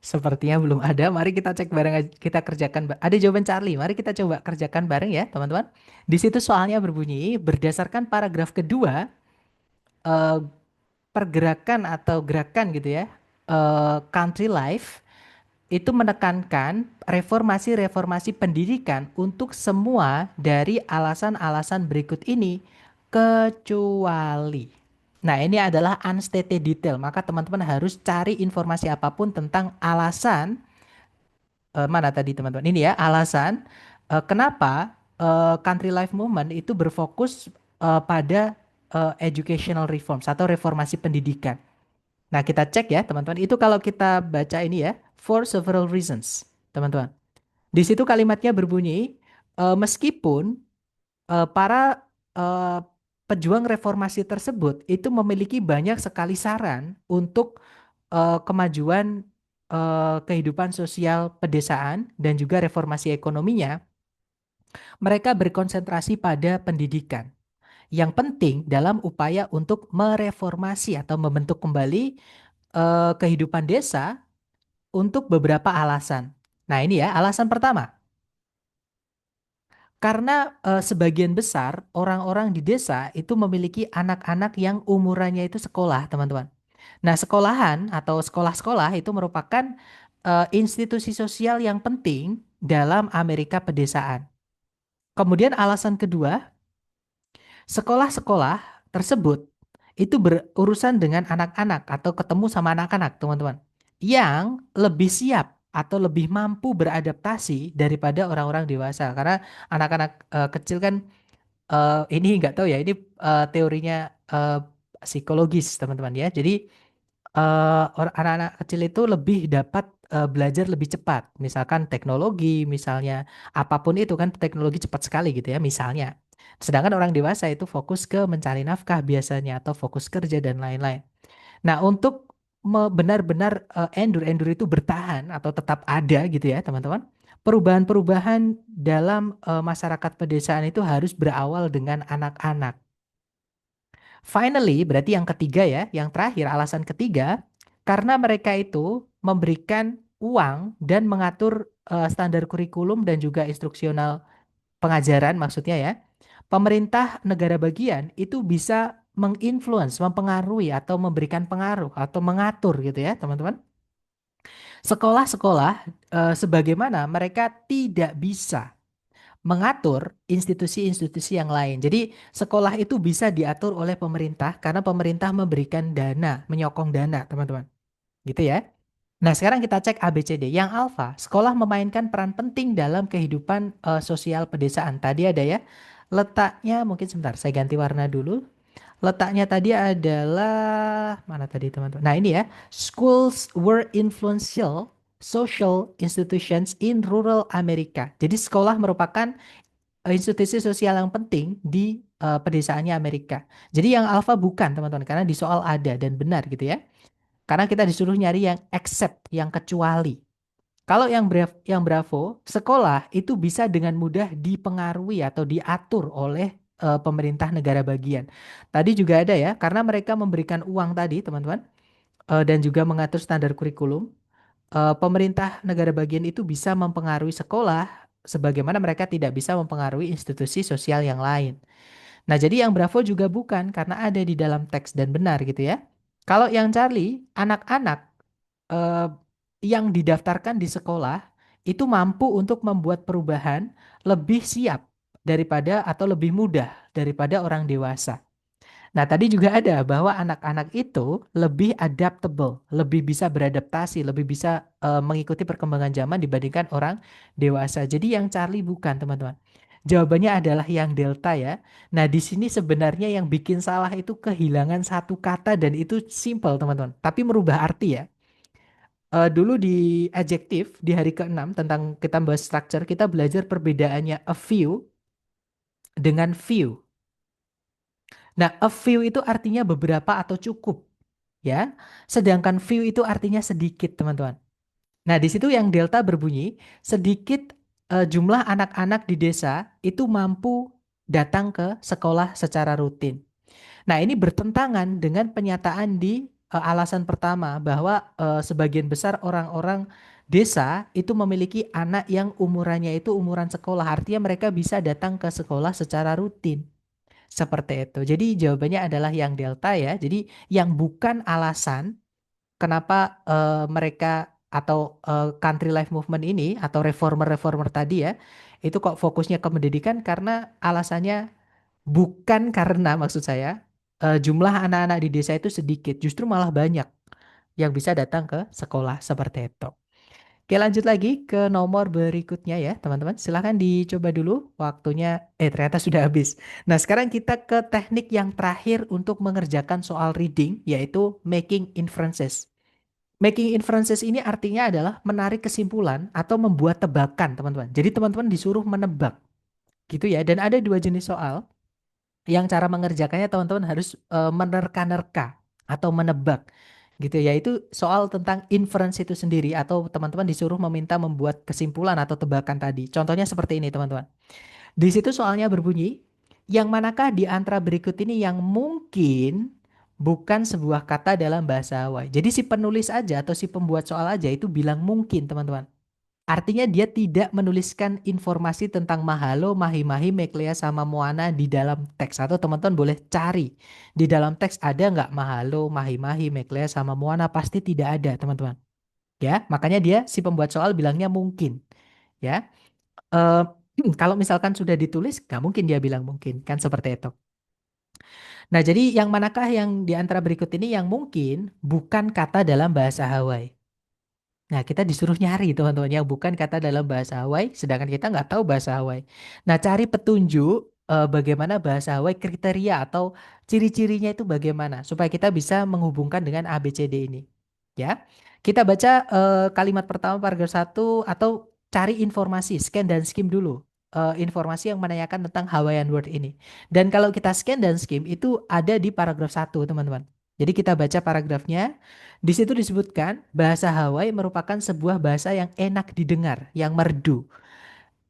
S1: Sepertinya belum ada. Mari kita cek bareng, kita kerjakan. Ada jawaban Charlie. Mari kita coba kerjakan bareng ya, teman-teman. Di situ soalnya berbunyi, berdasarkan paragraf kedua, eh, pergerakan atau gerakan gitu ya, country life itu menekankan reformasi-reformasi pendidikan untuk semua dari alasan-alasan berikut ini kecuali. Nah, ini adalah unstated detail, maka teman-teman harus cari informasi apapun tentang alasan mana tadi teman-teman? Ini ya, alasan kenapa Country Life Movement itu berfokus pada educational reforms atau reformasi pendidikan. Nah, kita cek ya, teman-teman. Itu kalau kita baca ini ya, for several reasons, teman-teman. Di situ kalimatnya berbunyi, meskipun para eh, pejuang reformasi tersebut itu memiliki banyak sekali saran untuk kemajuan kehidupan sosial pedesaan dan juga reformasi ekonominya, mereka berkonsentrasi pada pendidikan. Yang penting dalam upaya untuk mereformasi atau membentuk kembali kehidupan desa untuk beberapa alasan. Nah, ini ya, alasan pertama. Karena sebagian besar orang-orang di desa itu memiliki anak-anak yang umurannya itu sekolah, teman-teman. Nah, sekolahan atau sekolah-sekolah itu merupakan institusi sosial yang penting dalam Amerika pedesaan. Kemudian alasan kedua, sekolah-sekolah tersebut itu berurusan dengan anak-anak atau ketemu sama anak-anak, teman-teman, yang lebih siap atau lebih mampu beradaptasi daripada orang-orang dewasa. Karena anak-anak kecil kan ini nggak tahu ya, ini teorinya eh, psikologis, teman-teman ya. Jadi anak-anak kecil itu lebih dapat belajar lebih cepat. Misalkan teknologi, misalnya apapun itu kan teknologi cepat sekali gitu ya, misalnya. Sedangkan orang dewasa itu fokus ke mencari nafkah biasanya atau fokus kerja dan lain-lain. Nah, untuk benar-benar endur-endur itu bertahan atau tetap ada gitu ya, teman-teman. Perubahan-perubahan dalam masyarakat pedesaan itu harus berawal dengan anak-anak. Finally, berarti yang ketiga ya, yang terakhir, alasan ketiga, karena mereka itu memberikan uang dan mengatur standar kurikulum dan juga instruksional pengajaran maksudnya ya. Pemerintah negara bagian itu bisa menginfluence, mempengaruhi atau memberikan pengaruh atau mengatur gitu ya, teman-teman. Sekolah-sekolah sebagaimana mereka tidak bisa mengatur institusi-institusi yang lain. Jadi sekolah itu bisa diatur oleh pemerintah karena pemerintah memberikan dana, menyokong dana, teman-teman. Gitu ya. Nah, sekarang kita cek ABCD. Yang alfa, sekolah memainkan peran penting dalam kehidupan sosial pedesaan. Tadi ada ya. Letaknya mungkin sebentar, saya ganti warna dulu. Letaknya tadi adalah mana tadi teman-teman? Nah, ini ya. Schools were influential social institutions in rural America. Jadi sekolah merupakan institusi sosial yang penting di pedesaannya Amerika. Jadi yang alfa bukan teman-teman, karena di soal ada dan benar gitu ya. Karena kita disuruh nyari yang except, yang kecuali. Kalau yang Bravo, sekolah itu bisa dengan mudah dipengaruhi atau diatur oleh pemerintah negara bagian. Tadi juga ada ya, karena mereka memberikan uang tadi teman-teman, dan juga mengatur standar kurikulum. Pemerintah negara bagian itu bisa mempengaruhi sekolah sebagaimana mereka tidak bisa mempengaruhi institusi sosial yang lain. Nah, jadi yang Bravo juga bukan karena ada di dalam teks dan benar gitu ya. Kalau yang Charlie, anak-anak eh, yang didaftarkan di sekolah itu mampu untuk membuat perubahan lebih siap daripada atau lebih mudah daripada orang dewasa. Nah, tadi juga ada bahwa anak-anak itu lebih adaptable, lebih bisa beradaptasi, lebih bisa mengikuti perkembangan zaman dibandingkan orang dewasa. Jadi yang Charlie bukan, teman-teman. Jawabannya adalah yang Delta ya. Nah, di sini sebenarnya yang bikin salah itu kehilangan satu kata dan itu simple, teman-teman. Tapi merubah arti ya. Dulu di adjektif di hari ke-6 tentang kita bahas structure, kita belajar perbedaannya a few dengan few. Nah, a few itu artinya beberapa atau cukup, ya. Sedangkan few itu artinya sedikit, teman-teman. Nah, di situ yang delta berbunyi sedikit jumlah anak-anak di desa itu mampu datang ke sekolah secara rutin. Nah, ini bertentangan dengan penyataan di alasan pertama bahwa sebagian besar orang-orang desa itu memiliki anak yang umurannya itu umuran sekolah. Artinya mereka bisa datang ke sekolah secara rutin. Seperti itu. Jadi jawabannya adalah yang delta ya. Jadi yang bukan alasan kenapa mereka atau country life movement ini atau reformer-reformer tadi ya, itu kok fokusnya ke pendidikan karena alasannya bukan karena maksud saya jumlah anak-anak di desa itu sedikit, justru malah banyak yang bisa datang ke sekolah seperti itu. Oke, lanjut lagi ke nomor berikutnya ya, teman-teman. Silahkan dicoba dulu waktunya. Ternyata sudah habis. Nah, sekarang kita ke teknik yang terakhir untuk mengerjakan soal reading, yaitu making inferences. Making inferences ini artinya adalah menarik kesimpulan atau membuat tebakan, teman-teman. Jadi teman-teman disuruh menebak, gitu ya. Dan ada dua jenis soal yang cara mengerjakannya teman-teman harus menerka-nerka atau menebak gitu ya. Itu soal tentang inference itu sendiri atau teman-teman disuruh meminta membuat kesimpulan atau tebakan tadi. Contohnya seperti ini teman-teman. Di situ soalnya berbunyi, yang manakah di antara berikut ini yang mungkin bukan sebuah kata dalam bahasa Hawaii. Jadi si penulis aja atau si pembuat soal aja itu bilang mungkin teman-teman. Artinya dia tidak menuliskan informasi tentang Mahalo, Mahi-Mahi, Meklea, sama Moana di dalam teks. Atau teman-teman boleh cari. Di dalam teks ada nggak Mahalo, Mahi-Mahi, Meklea, sama Moana? Pasti tidak ada teman-teman. Ya, makanya dia si pembuat soal bilangnya mungkin. Ya, Eh, kalau misalkan sudah ditulis, nggak mungkin dia bilang mungkin. Kan seperti itu. Nah, jadi yang manakah yang di antara berikut ini yang mungkin bukan kata dalam bahasa Hawaii? Nah, kita disuruh nyari teman-teman yang bukan kata dalam bahasa Hawaii, sedangkan kita nggak tahu bahasa Hawaii. Nah, cari petunjuk bagaimana bahasa Hawaii kriteria atau ciri-cirinya itu bagaimana supaya kita bisa menghubungkan dengan ABCD ini. Ya, kita baca kalimat pertama paragraf satu atau cari informasi, scan dan skim dulu informasi yang menanyakan tentang Hawaiian word ini. Dan kalau kita scan dan skim itu ada di paragraf satu, teman-teman. Jadi kita baca paragrafnya. Di situ disebutkan bahasa Hawaii merupakan sebuah bahasa yang enak didengar, yang merdu,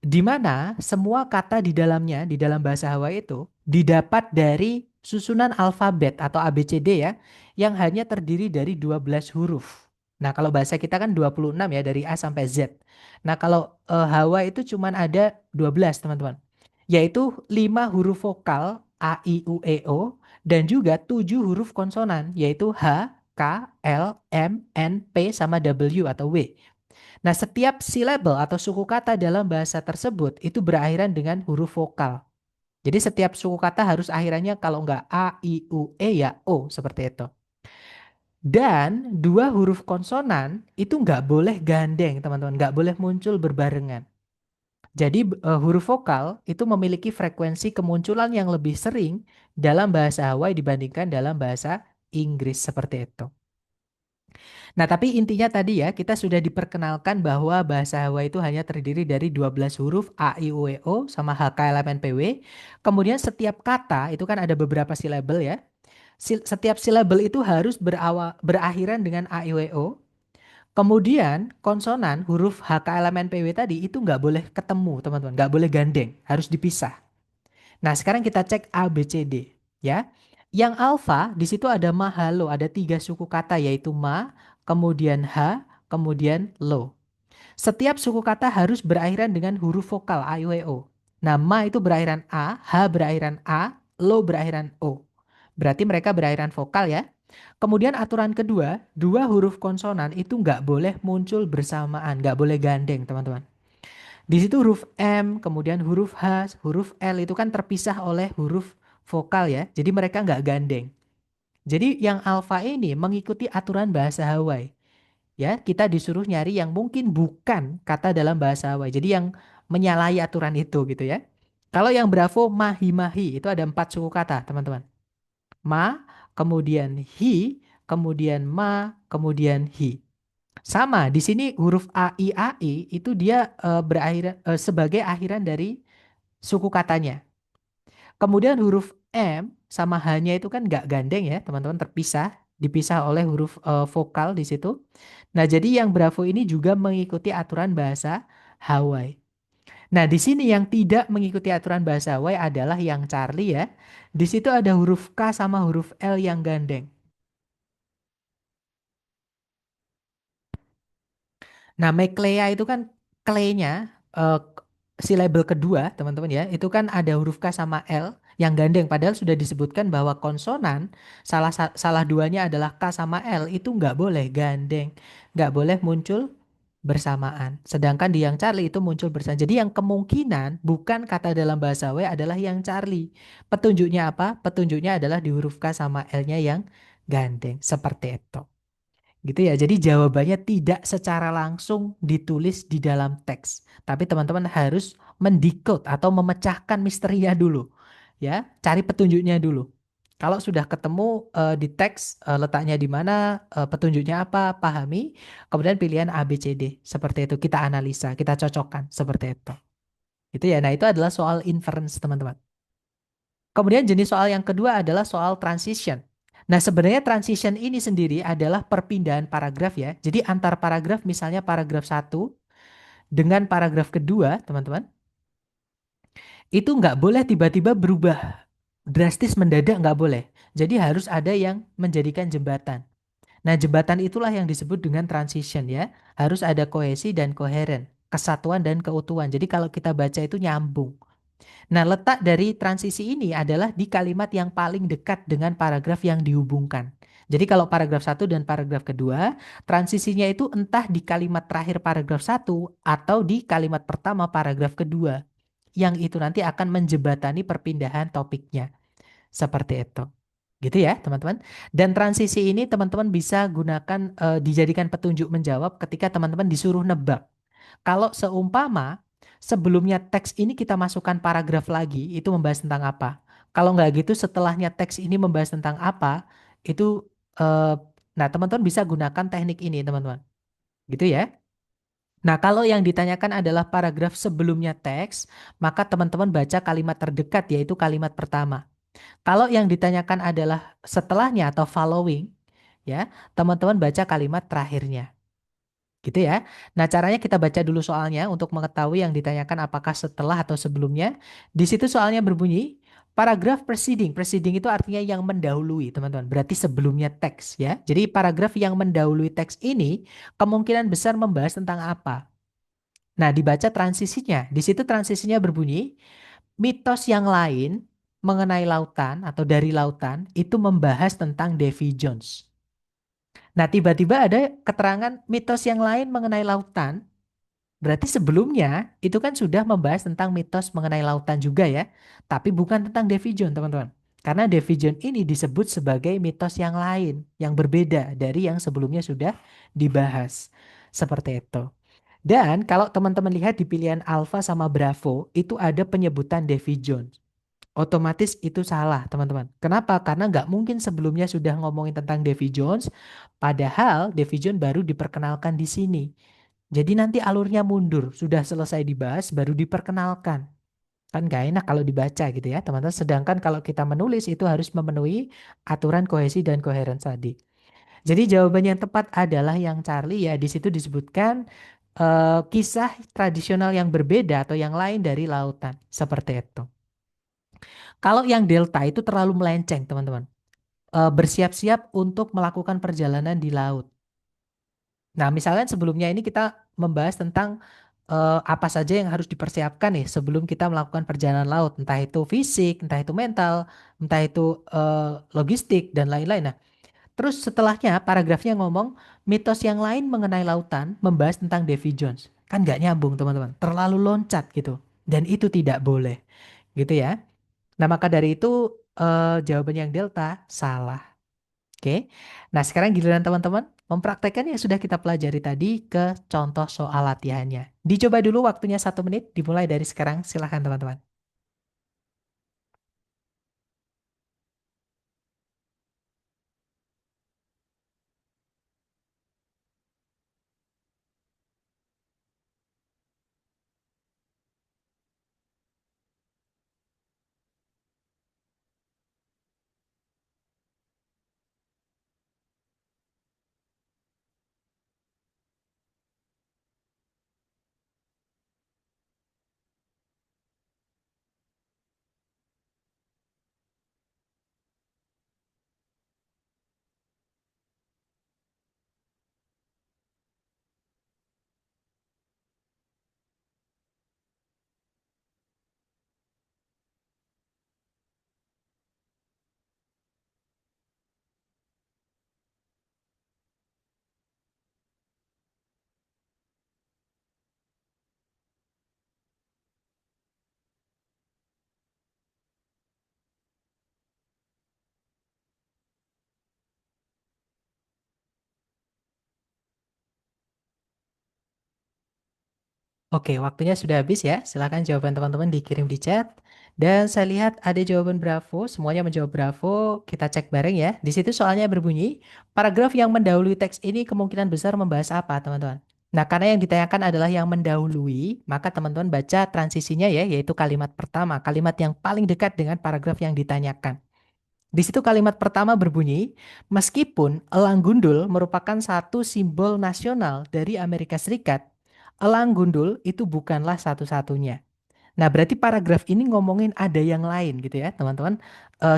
S1: di mana semua kata di dalamnya, di dalam bahasa Hawaii itu didapat dari susunan alfabet atau ABCD ya, yang hanya terdiri dari 12 huruf. Nah, kalau bahasa kita kan 26 ya, dari A sampai Z. Nah, kalau Hawaii itu cuman ada 12, teman-teman. Yaitu 5 huruf vokal A, I, U, E, O, dan juga 7 huruf konsonan, yaitu H, K, L, M, N, P, sama W atau W. Nah, setiap silabel atau suku kata dalam bahasa tersebut itu berakhiran dengan huruf vokal. Jadi setiap suku kata harus akhirannya kalau nggak A, I, U, E ya O seperti itu. Dan dua huruf konsonan itu nggak boleh gandeng, teman-teman. Nggak boleh muncul berbarengan. Jadi huruf vokal itu memiliki frekuensi kemunculan yang lebih sering dalam bahasa Hawaii dibandingkan dalam bahasa Inggris seperti itu. Nah, tapi intinya tadi ya, kita sudah diperkenalkan bahwa bahasa Hawaii itu hanya terdiri dari 12 huruf A, I, U, E, O sama H, K, L, M, N, P, W. Kemudian setiap kata itu kan ada beberapa silabel ya. Setiap silabel itu harus berakhiran dengan A, I, U, E, O. Kemudian konsonan huruf H, K, L, M, N, P, W tadi itu nggak boleh ketemu teman-teman, nggak boleh gandeng, harus dipisah. Nah, sekarang kita cek A, B, C, D ya. Yang alfa di situ ada mahalo, ada tiga suku kata yaitu ma, kemudian h, kemudian lo. Setiap suku kata harus berakhiran dengan huruf vokal a, i, u, e, o. Nah, ma itu berakhiran a, h berakhiran a, lo berakhiran o. Berarti mereka berakhiran vokal ya. Kemudian aturan kedua, dua huruf konsonan itu nggak boleh muncul bersamaan, nggak boleh gandeng teman-teman. Di situ huruf M, kemudian huruf H, huruf L itu kan terpisah oleh huruf vokal ya. Jadi mereka nggak gandeng. Jadi yang alfa ini mengikuti aturan bahasa Hawaii. Ya, kita disuruh nyari yang mungkin bukan kata dalam bahasa Hawaii. Jadi yang menyalahi aturan itu gitu ya. Kalau yang Bravo mahi-mahi itu ada 4 suku kata, teman-teman. Ma, kemudian hi, kemudian ma, kemudian hi. Sama, di sini huruf A, I itu dia berakhir sebagai akhiran dari suku katanya. Kemudian huruf M sama H-nya itu kan nggak gandeng ya, teman-teman, terpisah, dipisah oleh huruf vokal di situ. Nah, jadi yang Bravo ini juga mengikuti aturan bahasa Hawaii. Nah, di sini yang tidak mengikuti aturan bahasa Hawaii adalah yang Charlie ya. Di situ ada huruf K sama huruf L yang gandeng. Nah, Meklea itu kan klenya si label kedua, teman-teman ya, itu kan ada huruf K sama L yang gandeng. Padahal sudah disebutkan bahwa konsonan salah duanya adalah K sama L itu nggak boleh gandeng, nggak boleh muncul bersamaan. Sedangkan di yang Charlie itu muncul bersamaan. Jadi yang kemungkinan bukan kata dalam bahasa W adalah yang Charlie. Petunjuknya apa? Petunjuknya adalah di huruf K sama L-nya yang gandeng. Seperti itu. Gitu ya. Jadi jawabannya tidak secara langsung ditulis di dalam teks. Tapi teman-teman harus mendekode atau memecahkan misterinya dulu. Ya, cari petunjuknya dulu. Kalau sudah ketemu di teks letaknya di mana, petunjuknya apa, pahami, kemudian pilihan A, B, C, D. Seperti itu kita analisa, kita cocokkan seperti itu. Itu ya. Nah, itu adalah soal inference, teman-teman. Kemudian jenis soal yang kedua adalah soal transition. Nah, sebenarnya transition ini sendiri adalah perpindahan paragraf ya. Jadi antar paragraf, misalnya paragraf satu dengan paragraf kedua, teman-teman, itu nggak boleh tiba-tiba berubah drastis mendadak, nggak boleh. Jadi harus ada yang menjadikan jembatan. Nah, jembatan itulah yang disebut dengan transition ya. Harus ada kohesi dan koheren, kesatuan dan keutuhan. Jadi kalau kita baca itu nyambung. Nah, letak dari transisi ini adalah di kalimat yang paling dekat dengan paragraf yang dihubungkan. Jadi kalau paragraf satu dan paragraf kedua, transisinya itu entah di kalimat terakhir paragraf satu atau di kalimat pertama paragraf kedua. Yang itu nanti akan menjebatani perpindahan topiknya. Seperti itu. Gitu ya, teman-teman. Dan transisi ini teman-teman bisa gunakan dijadikan petunjuk menjawab ketika teman-teman disuruh nebak. Kalau seumpama sebelumnya teks ini kita masukkan paragraf lagi, itu membahas tentang apa? Kalau nggak gitu setelahnya teks ini membahas tentang apa, itu eh, nah teman-teman bisa gunakan teknik ini, teman-teman. Gitu ya. Nah, kalau yang ditanyakan adalah paragraf sebelumnya teks, maka teman-teman baca kalimat terdekat yaitu kalimat pertama. Kalau yang ditanyakan adalah setelahnya atau following, ya, teman-teman baca kalimat terakhirnya. Gitu ya. Nah, caranya kita baca dulu soalnya untuk mengetahui yang ditanyakan apakah setelah atau sebelumnya. Di situ soalnya berbunyi paragraf preceding. Preceding itu artinya yang mendahului, teman-teman. Berarti sebelumnya teks ya. Jadi paragraf yang mendahului teks ini kemungkinan besar membahas tentang apa. Nah, dibaca transisinya. Di situ transisinya berbunyi mitos yang lain mengenai lautan atau dari lautan itu membahas tentang Davy Jones. Nah, tiba-tiba ada keterangan mitos yang lain mengenai lautan. Berarti sebelumnya itu kan sudah membahas tentang mitos mengenai lautan juga ya. Tapi bukan tentang Davy Jones, teman-teman. Karena Davy Jones ini disebut sebagai mitos yang lain, yang berbeda dari yang sebelumnya sudah dibahas. Seperti itu. Dan kalau teman-teman lihat di pilihan Alpha sama Bravo, itu ada penyebutan Davy Jones. Otomatis itu salah, teman-teman. Kenapa? Karena nggak mungkin sebelumnya sudah ngomongin tentang Davy Jones, padahal Davy Jones baru diperkenalkan di sini. Jadi nanti alurnya mundur, sudah selesai dibahas, baru diperkenalkan. Kan nggak enak kalau dibaca gitu ya, teman-teman. Sedangkan kalau kita menulis itu harus memenuhi aturan kohesi dan koheren tadi. Jadi jawaban yang tepat adalah yang Charlie ya. Di situ disebutkan kisah tradisional yang berbeda atau yang lain dari lautan. Seperti itu. Kalau yang delta itu terlalu melenceng, teman-teman. Bersiap-siap untuk melakukan perjalanan di laut. Nah, misalnya sebelumnya ini kita membahas tentang apa saja yang harus dipersiapkan nih sebelum kita melakukan perjalanan laut, entah itu fisik, entah itu mental, entah itu logistik dan lain-lain. Nah, terus setelahnya paragrafnya ngomong mitos yang lain mengenai lautan membahas tentang Davy Jones. Kan nggak nyambung, teman-teman. Terlalu loncat gitu. Dan itu tidak boleh. Gitu ya. Nah, maka dari itu jawaban yang delta salah. Oke. Nah, sekarang giliran teman-teman mempraktekkan yang sudah kita pelajari tadi ke contoh soal latihannya. Dicoba dulu waktunya 1 menit, dimulai dari sekarang. Silahkan teman-teman. Oke, waktunya sudah habis ya. Silahkan jawaban teman-teman dikirim di chat. Dan saya lihat ada jawaban Bravo, semuanya menjawab Bravo. Kita cek bareng ya. Di situ soalnya berbunyi, paragraf yang mendahului teks ini kemungkinan besar membahas apa, teman-teman? Nah, karena yang ditanyakan adalah yang mendahului, maka teman-teman baca transisinya ya, yaitu kalimat pertama, kalimat yang paling dekat dengan paragraf yang ditanyakan. Di situ kalimat pertama berbunyi, meskipun elang gundul merupakan satu simbol nasional dari Amerika Serikat, elang gundul itu bukanlah satu-satunya. Nah, berarti paragraf ini ngomongin ada yang lain gitu ya, teman-teman.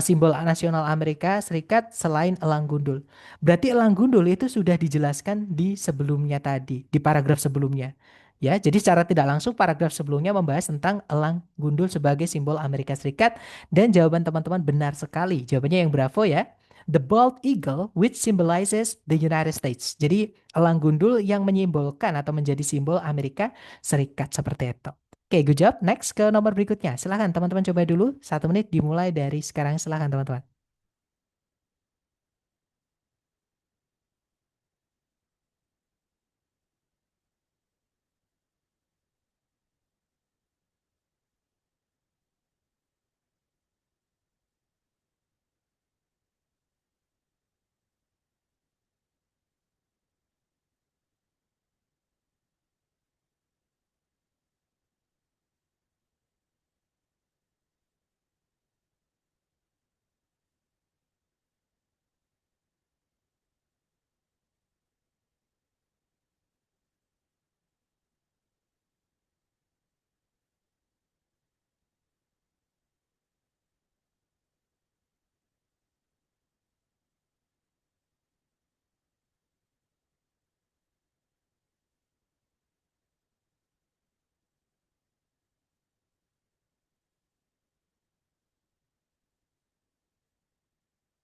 S1: Simbol nasional Amerika Serikat selain elang gundul. Berarti elang gundul itu sudah dijelaskan di sebelumnya tadi, di paragraf sebelumnya. Ya, jadi secara tidak langsung paragraf sebelumnya membahas tentang elang gundul sebagai simbol Amerika Serikat dan jawaban teman-teman benar sekali. Jawabannya yang bravo ya. The bald eagle which symbolizes the United States. Jadi elang gundul yang menyimbolkan atau menjadi simbol Amerika Serikat seperti itu. Oke, good job. Next ke nomor berikutnya. Silahkan teman-teman coba dulu. 1 menit dimulai dari sekarang. Silahkan teman-teman.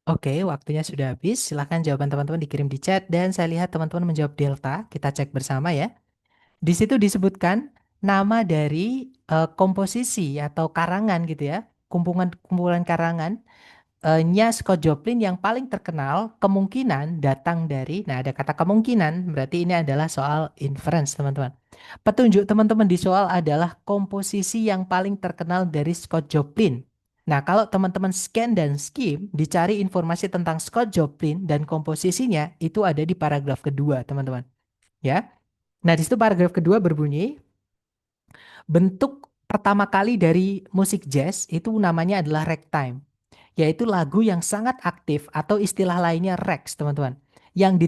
S1: Oke, waktunya sudah habis. Silahkan jawaban teman-teman dikirim di chat dan saya lihat teman-teman menjawab delta. Kita cek bersama ya. Di situ disebutkan nama dari komposisi atau karangan gitu ya. Kumpulan karangan nya Scott Joplin yang paling terkenal kemungkinan datang dari, nah ada kata kemungkinan, berarti ini adalah soal inference teman-teman. Petunjuk teman-teman di soal adalah komposisi yang paling terkenal dari Scott Joplin. Nah, kalau teman-teman scan dan skim, dicari informasi tentang Scott Joplin dan komposisinya, itu ada di paragraf kedua, teman-teman. Ya. Nah, di situ paragraf kedua berbunyi, bentuk pertama kali dari musik jazz itu namanya adalah ragtime, yaitu lagu yang sangat aktif atau istilah lainnya rags, teman-teman, yang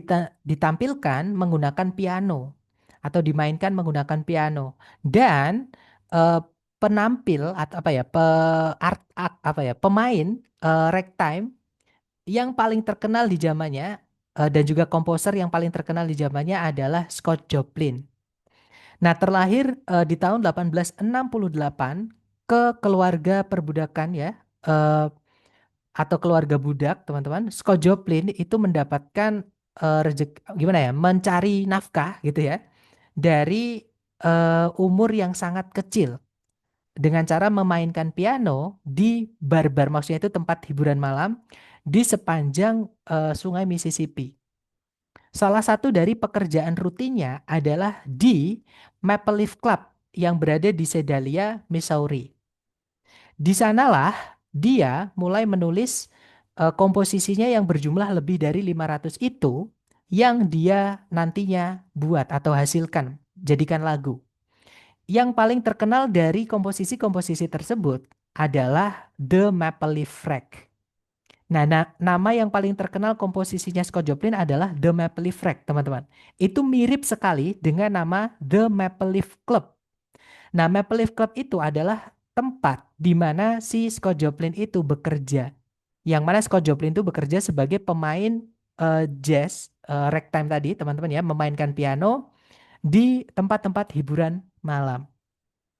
S1: ditampilkan menggunakan piano atau dimainkan menggunakan piano dan eh, penampil atau apa ya, apa ya, pemain ragtime yang paling terkenal di zamannya dan juga komposer yang paling terkenal di zamannya adalah Scott Joplin. Nah, terlahir di tahun 1868 ke keluarga perbudakan ya, eh, atau keluarga budak, teman-teman. Scott Joplin itu mendapatkan gimana ya, mencari nafkah gitu ya dari umur yang sangat kecil dengan cara memainkan piano di bar-bar, maksudnya itu tempat hiburan malam di sepanjang Sungai Mississippi. Salah satu dari pekerjaan rutinnya adalah di Maple Leaf Club yang berada di Sedalia, Missouri. Di sanalah dia mulai menulis komposisinya yang berjumlah lebih dari 500 itu yang dia nantinya buat atau hasilkan, jadikan lagu. Yang paling terkenal dari komposisi-komposisi tersebut adalah The Maple Leaf Rag. Nah, nama yang paling terkenal komposisinya Scott Joplin adalah The Maple Leaf Rag, teman-teman. Itu mirip sekali dengan nama The Maple Leaf Club. Nah, Maple Leaf Club itu adalah tempat di mana si Scott Joplin itu bekerja. Yang mana Scott Joplin itu bekerja sebagai pemain jazz, ragtime tadi, teman-teman ya, memainkan piano di tempat-tempat hiburan malam.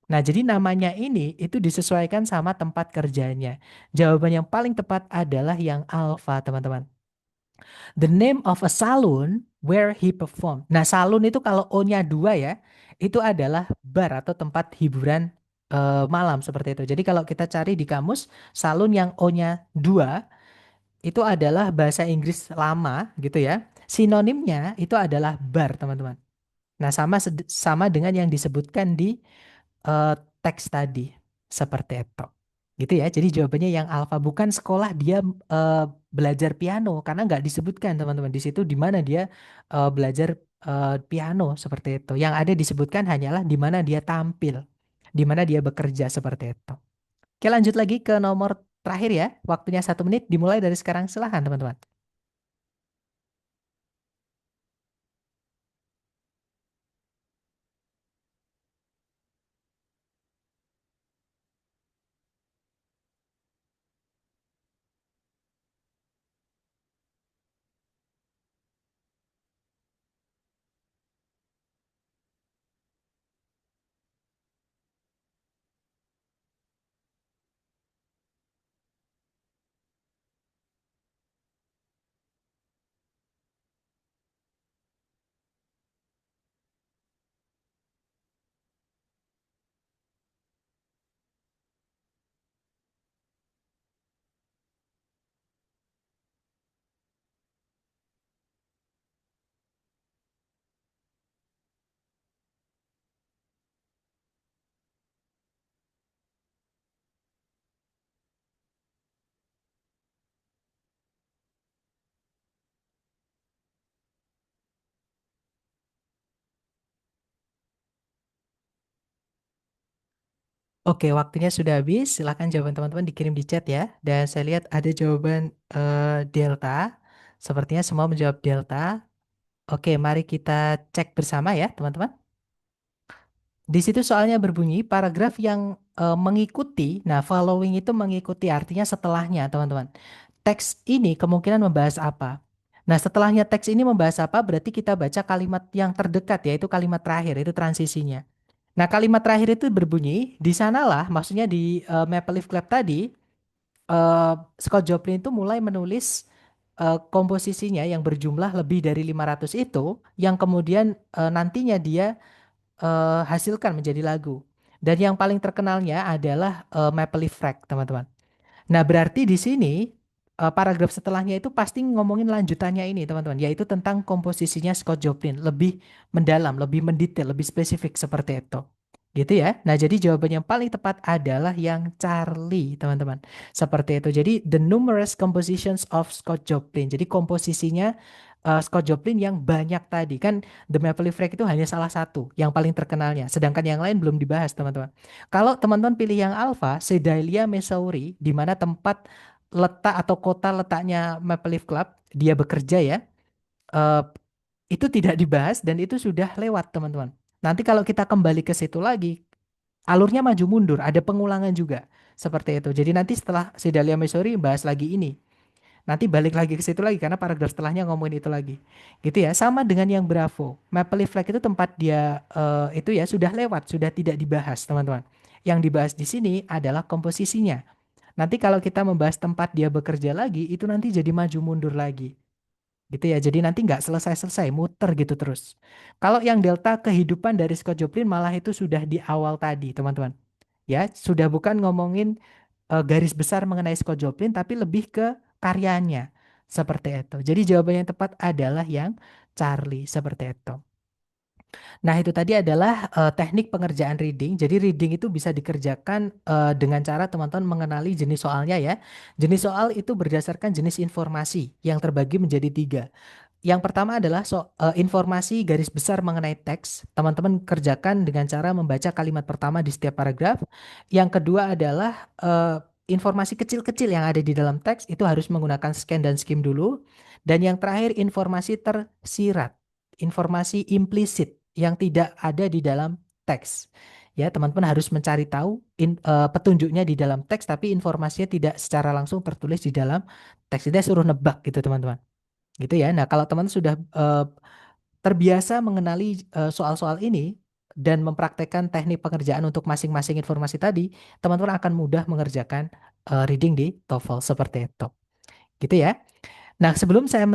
S1: Nah, jadi namanya ini itu disesuaikan sama tempat kerjanya. Jawaban yang paling tepat adalah yang alfa, teman-teman. The name of a saloon where he performed. Nah, saloon itu kalau O-nya dua ya, itu adalah bar atau tempat hiburan malam seperti itu. Jadi kalau kita cari di kamus, saloon yang O-nya dua itu adalah bahasa Inggris lama gitu ya. Sinonimnya itu adalah bar, teman-teman. Nah, sama dengan yang disebutkan di eh, teks tadi seperti itu. Gitu ya. Jadi jawabannya yang alfa, bukan sekolah dia eh, belajar piano karena nggak disebutkan teman-teman di situ di mana dia belajar piano seperti itu. Yang ada disebutkan hanyalah di mana dia tampil, di mana dia bekerja seperti itu. Oke, lanjut lagi ke nomor terakhir ya. Waktunya 1 menit dimulai dari sekarang. Silahkan teman-teman. Oke, waktunya sudah habis. Silahkan jawaban teman-teman dikirim di chat ya. Dan saya lihat ada jawaban Delta. Sepertinya semua menjawab Delta. Oke, mari kita cek bersama ya, teman-teman. Di situ soalnya berbunyi paragraf yang mengikuti. Nah, following itu mengikuti artinya setelahnya, teman-teman. Teks ini kemungkinan membahas apa? Nah, setelahnya teks ini membahas apa? Berarti kita baca kalimat yang terdekat, yaitu kalimat terakhir, itu transisinya. Nah, kalimat terakhir itu berbunyi, di sanalah, maksudnya di Maple Leaf Club tadi, Scott Joplin itu mulai menulis komposisinya yang berjumlah lebih dari 500 itu, yang kemudian nantinya dia hasilkan menjadi lagu. Dan yang paling terkenalnya adalah Maple Leaf Rag, teman-teman. Nah, berarti di sini paragraf setelahnya itu pasti ngomongin lanjutannya ini, teman-teman, yaitu tentang komposisinya Scott Joplin, lebih mendalam, lebih mendetail, lebih spesifik seperti itu. Gitu ya. Nah, jadi jawaban yang paling tepat adalah yang Charlie, teman-teman. Seperti itu. Jadi the numerous compositions of Scott Joplin. Jadi komposisinya Scott Joplin yang banyak tadi kan, The Maple Leaf Rag itu hanya salah satu yang paling terkenalnya, sedangkan yang lain belum dibahas, teman-teman. Kalau teman-teman pilih yang alfa, Sedalia, Missouri, di mana tempat letak atau kota letaknya Maple Leaf Club, dia bekerja ya, eh, itu tidak dibahas dan itu sudah lewat, teman-teman. Nanti kalau kita kembali ke situ lagi, alurnya maju mundur, ada pengulangan juga. Seperti itu. Jadi nanti setelah Sedalia, Missouri, bahas lagi ini. Nanti balik lagi ke situ lagi karena paragraf setelahnya ngomongin itu lagi. Gitu ya. Sama dengan yang Bravo. Maple Leaf Flag itu tempat dia itu ya sudah lewat, sudah tidak dibahas, teman-teman. Yang dibahas di sini adalah komposisinya. Nanti kalau kita membahas tempat dia bekerja lagi, itu nanti jadi maju mundur lagi. Gitu ya. Jadi nanti nggak selesai-selesai, muter gitu terus. Kalau yang Delta kehidupan dari Scott Joplin malah itu sudah di awal tadi, teman-teman. Ya, sudah bukan ngomongin garis besar mengenai Scott Joplin, tapi lebih ke karyanya. Seperti itu. Jadi jawaban yang tepat adalah yang Charlie, seperti itu. Nah, itu tadi adalah teknik pengerjaan reading. Jadi reading itu bisa dikerjakan dengan cara teman-teman mengenali jenis soalnya ya. Jenis soal itu berdasarkan jenis informasi yang terbagi menjadi tiga. Yang pertama adalah informasi garis besar mengenai teks. Teman-teman kerjakan dengan cara membaca kalimat pertama di setiap paragraf. Yang kedua adalah informasi kecil-kecil yang ada di dalam teks itu harus menggunakan scan dan skim dulu. Dan yang terakhir informasi tersirat, informasi implisit yang tidak ada di dalam teks. Ya, teman-teman harus mencari tahu petunjuknya di dalam teks, tapi informasinya tidak secara langsung tertulis di dalam teks. Dia suruh nebak gitu, teman-teman. Gitu ya. Nah, kalau teman sudah terbiasa mengenali soal-soal ini dan mempraktekkan teknik pengerjaan untuk masing-masing informasi tadi, teman-teman akan mudah mengerjakan reading di TOEFL seperti itu. Gitu ya. Nah, sebelum saya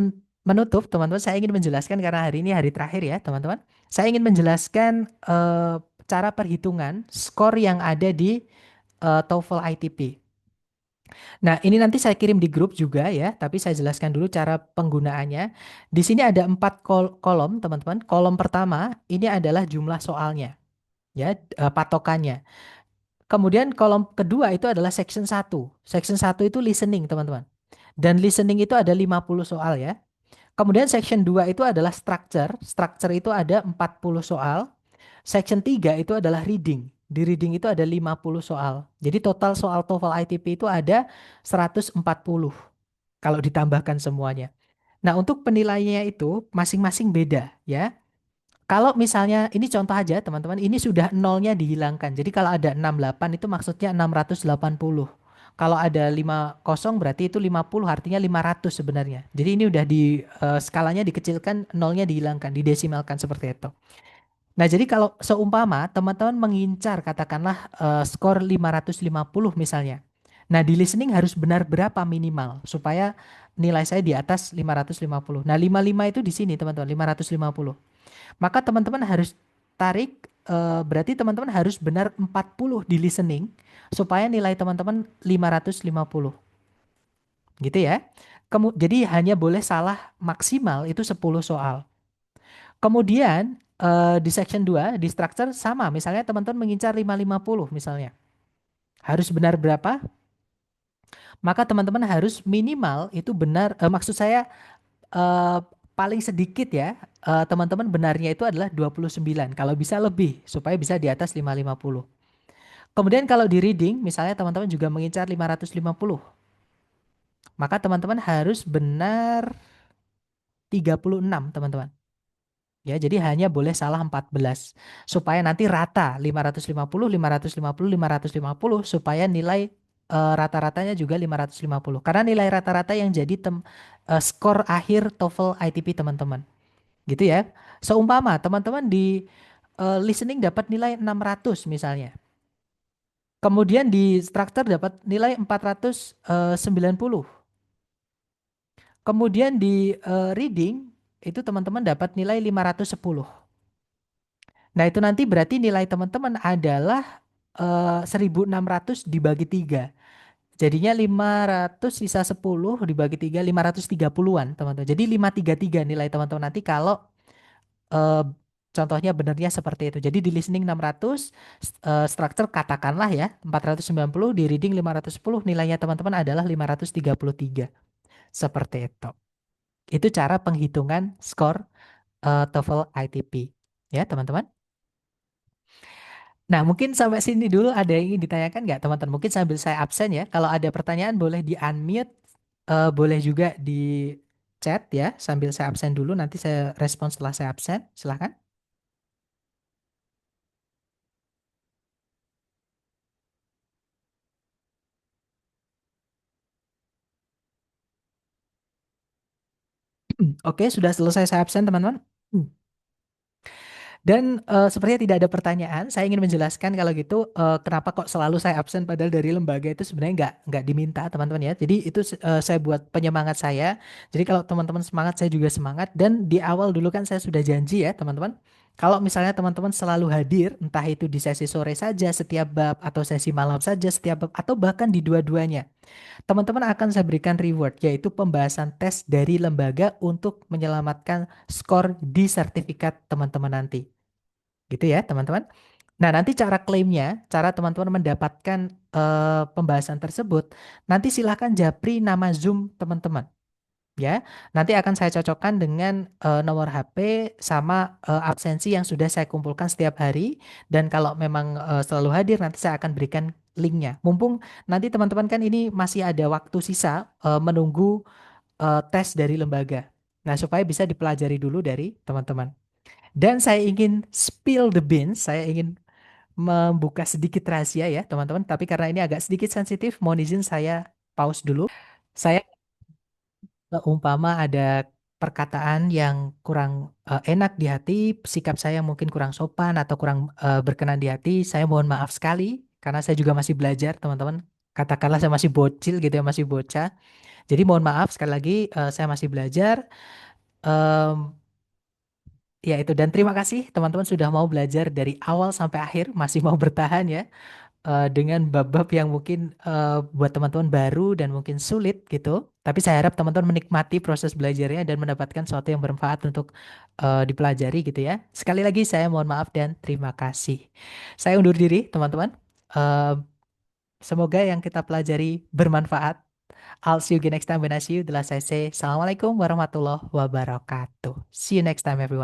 S1: menutup, teman-teman, saya ingin menjelaskan karena hari ini hari terakhir ya, teman-teman. Saya ingin menjelaskan cara perhitungan skor yang ada di TOEFL ITP. Nah, ini nanti saya kirim di grup juga ya, tapi saya jelaskan dulu cara penggunaannya. Di sini ada 4 kolom, teman-teman. Kolom pertama ini adalah jumlah soalnya, ya, patokannya. Kemudian kolom kedua itu adalah section satu. Section satu itu listening, teman-teman. Dan listening itu ada 50 soal ya. Kemudian section 2 itu adalah structure. Structure itu ada 40 soal. Section 3 itu adalah reading. Di reading itu ada 50 soal. Jadi total soal TOEFL ITP itu ada 140 kalau ditambahkan semuanya. Nah, untuk penilaiannya itu masing-masing beda ya. Kalau misalnya ini contoh aja teman-teman, ini sudah nolnya dihilangkan. Jadi kalau ada 68 itu maksudnya 680. Kalau ada 50 berarti itu 50 artinya 500 sebenarnya. Jadi ini udah di skalanya dikecilkan, nolnya dihilangkan, didesimalkan seperti itu. Nah, jadi kalau seumpama teman-teman mengincar katakanlah skor 550 misalnya. Nah, di listening harus benar berapa minimal supaya nilai saya di atas 550. Nah, 55 itu di sini teman-teman, 550. Maka teman-teman harus tarik berarti teman-teman harus benar 40 di listening supaya nilai teman-teman 550. Gitu ya. Jadi hanya boleh salah maksimal itu 10 soal. Kemudian di section 2 di structure sama, misalnya teman-teman mengincar 550 misalnya. Harus benar berapa? Maka teman-teman harus minimal itu benar maksud saya eh, paling sedikit ya, teman-teman benarnya itu adalah 29. Kalau bisa lebih supaya bisa di atas 550. Kemudian kalau di reading misalnya teman-teman juga mengincar 550. Maka teman-teman harus benar 36, teman-teman. Ya, jadi hanya boleh salah 14 supaya nanti rata 550, 550, 550 supaya nilai rata-ratanya juga 550. Karena nilai rata-rata yang jadi skor akhir TOEFL ITP teman-teman. Gitu ya. Seumpama teman-teman di listening dapat nilai 600 misalnya. Kemudian di struktur dapat nilai 490. Kemudian di reading itu teman-teman dapat nilai 510. Nah, itu nanti berarti nilai teman-teman adalah 1600 dibagi 3. Jadinya 500 sisa 10 dibagi 3, 530-an teman-teman. Jadi 533 nilai teman-teman nanti kalau eh, contohnya benernya seperti itu. Jadi di listening 600, structure katakanlah ya 490, di reading 510, nilainya teman-teman adalah 533. Seperti itu. Itu cara penghitungan skor TOEFL ITP. Ya, teman-teman. Nah, mungkin sampai sini dulu ada yang ingin ditanyakan nggak, teman-teman? Mungkin sambil saya absen ya. Kalau ada pertanyaan boleh di-unmute, boleh juga di chat ya, sambil saya absen dulu. Nanti saya respon setelah saya absen. Silahkan. Oke, sudah selesai saya absen, teman-teman. Dan sepertinya tidak ada pertanyaan. Saya ingin menjelaskan kalau gitu kenapa kok selalu saya absen padahal dari lembaga itu sebenarnya nggak diminta, teman-teman ya. Jadi itu saya buat penyemangat saya. Jadi kalau teman-teman semangat, saya juga semangat. Dan di awal dulu kan saya sudah janji ya, teman-teman. Kalau misalnya teman-teman selalu hadir, entah itu di sesi sore saja setiap bab atau sesi malam saja setiap bab atau bahkan di dua-duanya, teman-teman akan saya berikan reward, yaitu pembahasan tes dari lembaga untuk menyelamatkan skor di sertifikat teman-teman nanti. Gitu ya, teman-teman. Nah, nanti cara klaimnya, cara teman-teman mendapatkan pembahasan tersebut, nanti silahkan japri nama Zoom teman-teman. Ya, nanti akan saya cocokkan dengan nomor HP sama absensi yang sudah saya kumpulkan setiap hari. Dan kalau memang selalu hadir, nanti saya akan berikan linknya. Mumpung nanti teman-teman kan ini masih ada waktu sisa menunggu tes dari lembaga. Nah, supaya bisa dipelajari dulu dari teman-teman. Dan saya ingin spill the beans, saya ingin membuka sedikit rahasia ya, teman-teman. Tapi karena ini agak sedikit sensitif, mohon izin saya pause dulu. Saya umpama ada perkataan yang kurang enak di hati, sikap saya mungkin kurang sopan atau kurang berkenan di hati, saya mohon maaf sekali karena saya juga masih belajar, teman-teman. Katakanlah saya masih bocil gitu ya, masih bocah. Jadi mohon maaf sekali lagi, saya masih belajar. Em, Ya itu, dan terima kasih teman-teman sudah mau belajar dari awal sampai akhir, masih mau bertahan ya dengan bab-bab yang mungkin buat teman-teman baru dan mungkin sulit gitu. Tapi saya harap teman-teman menikmati proses belajarnya dan mendapatkan sesuatu yang bermanfaat untuk dipelajari gitu ya. Sekali lagi saya mohon maaf dan terima kasih. Saya undur diri teman-teman. Eh, Semoga yang kita pelajari bermanfaat. I'll see you again next time when I see you. Adalah saya say, Assalamualaikum warahmatullahi wabarakatuh. See you next time everyone.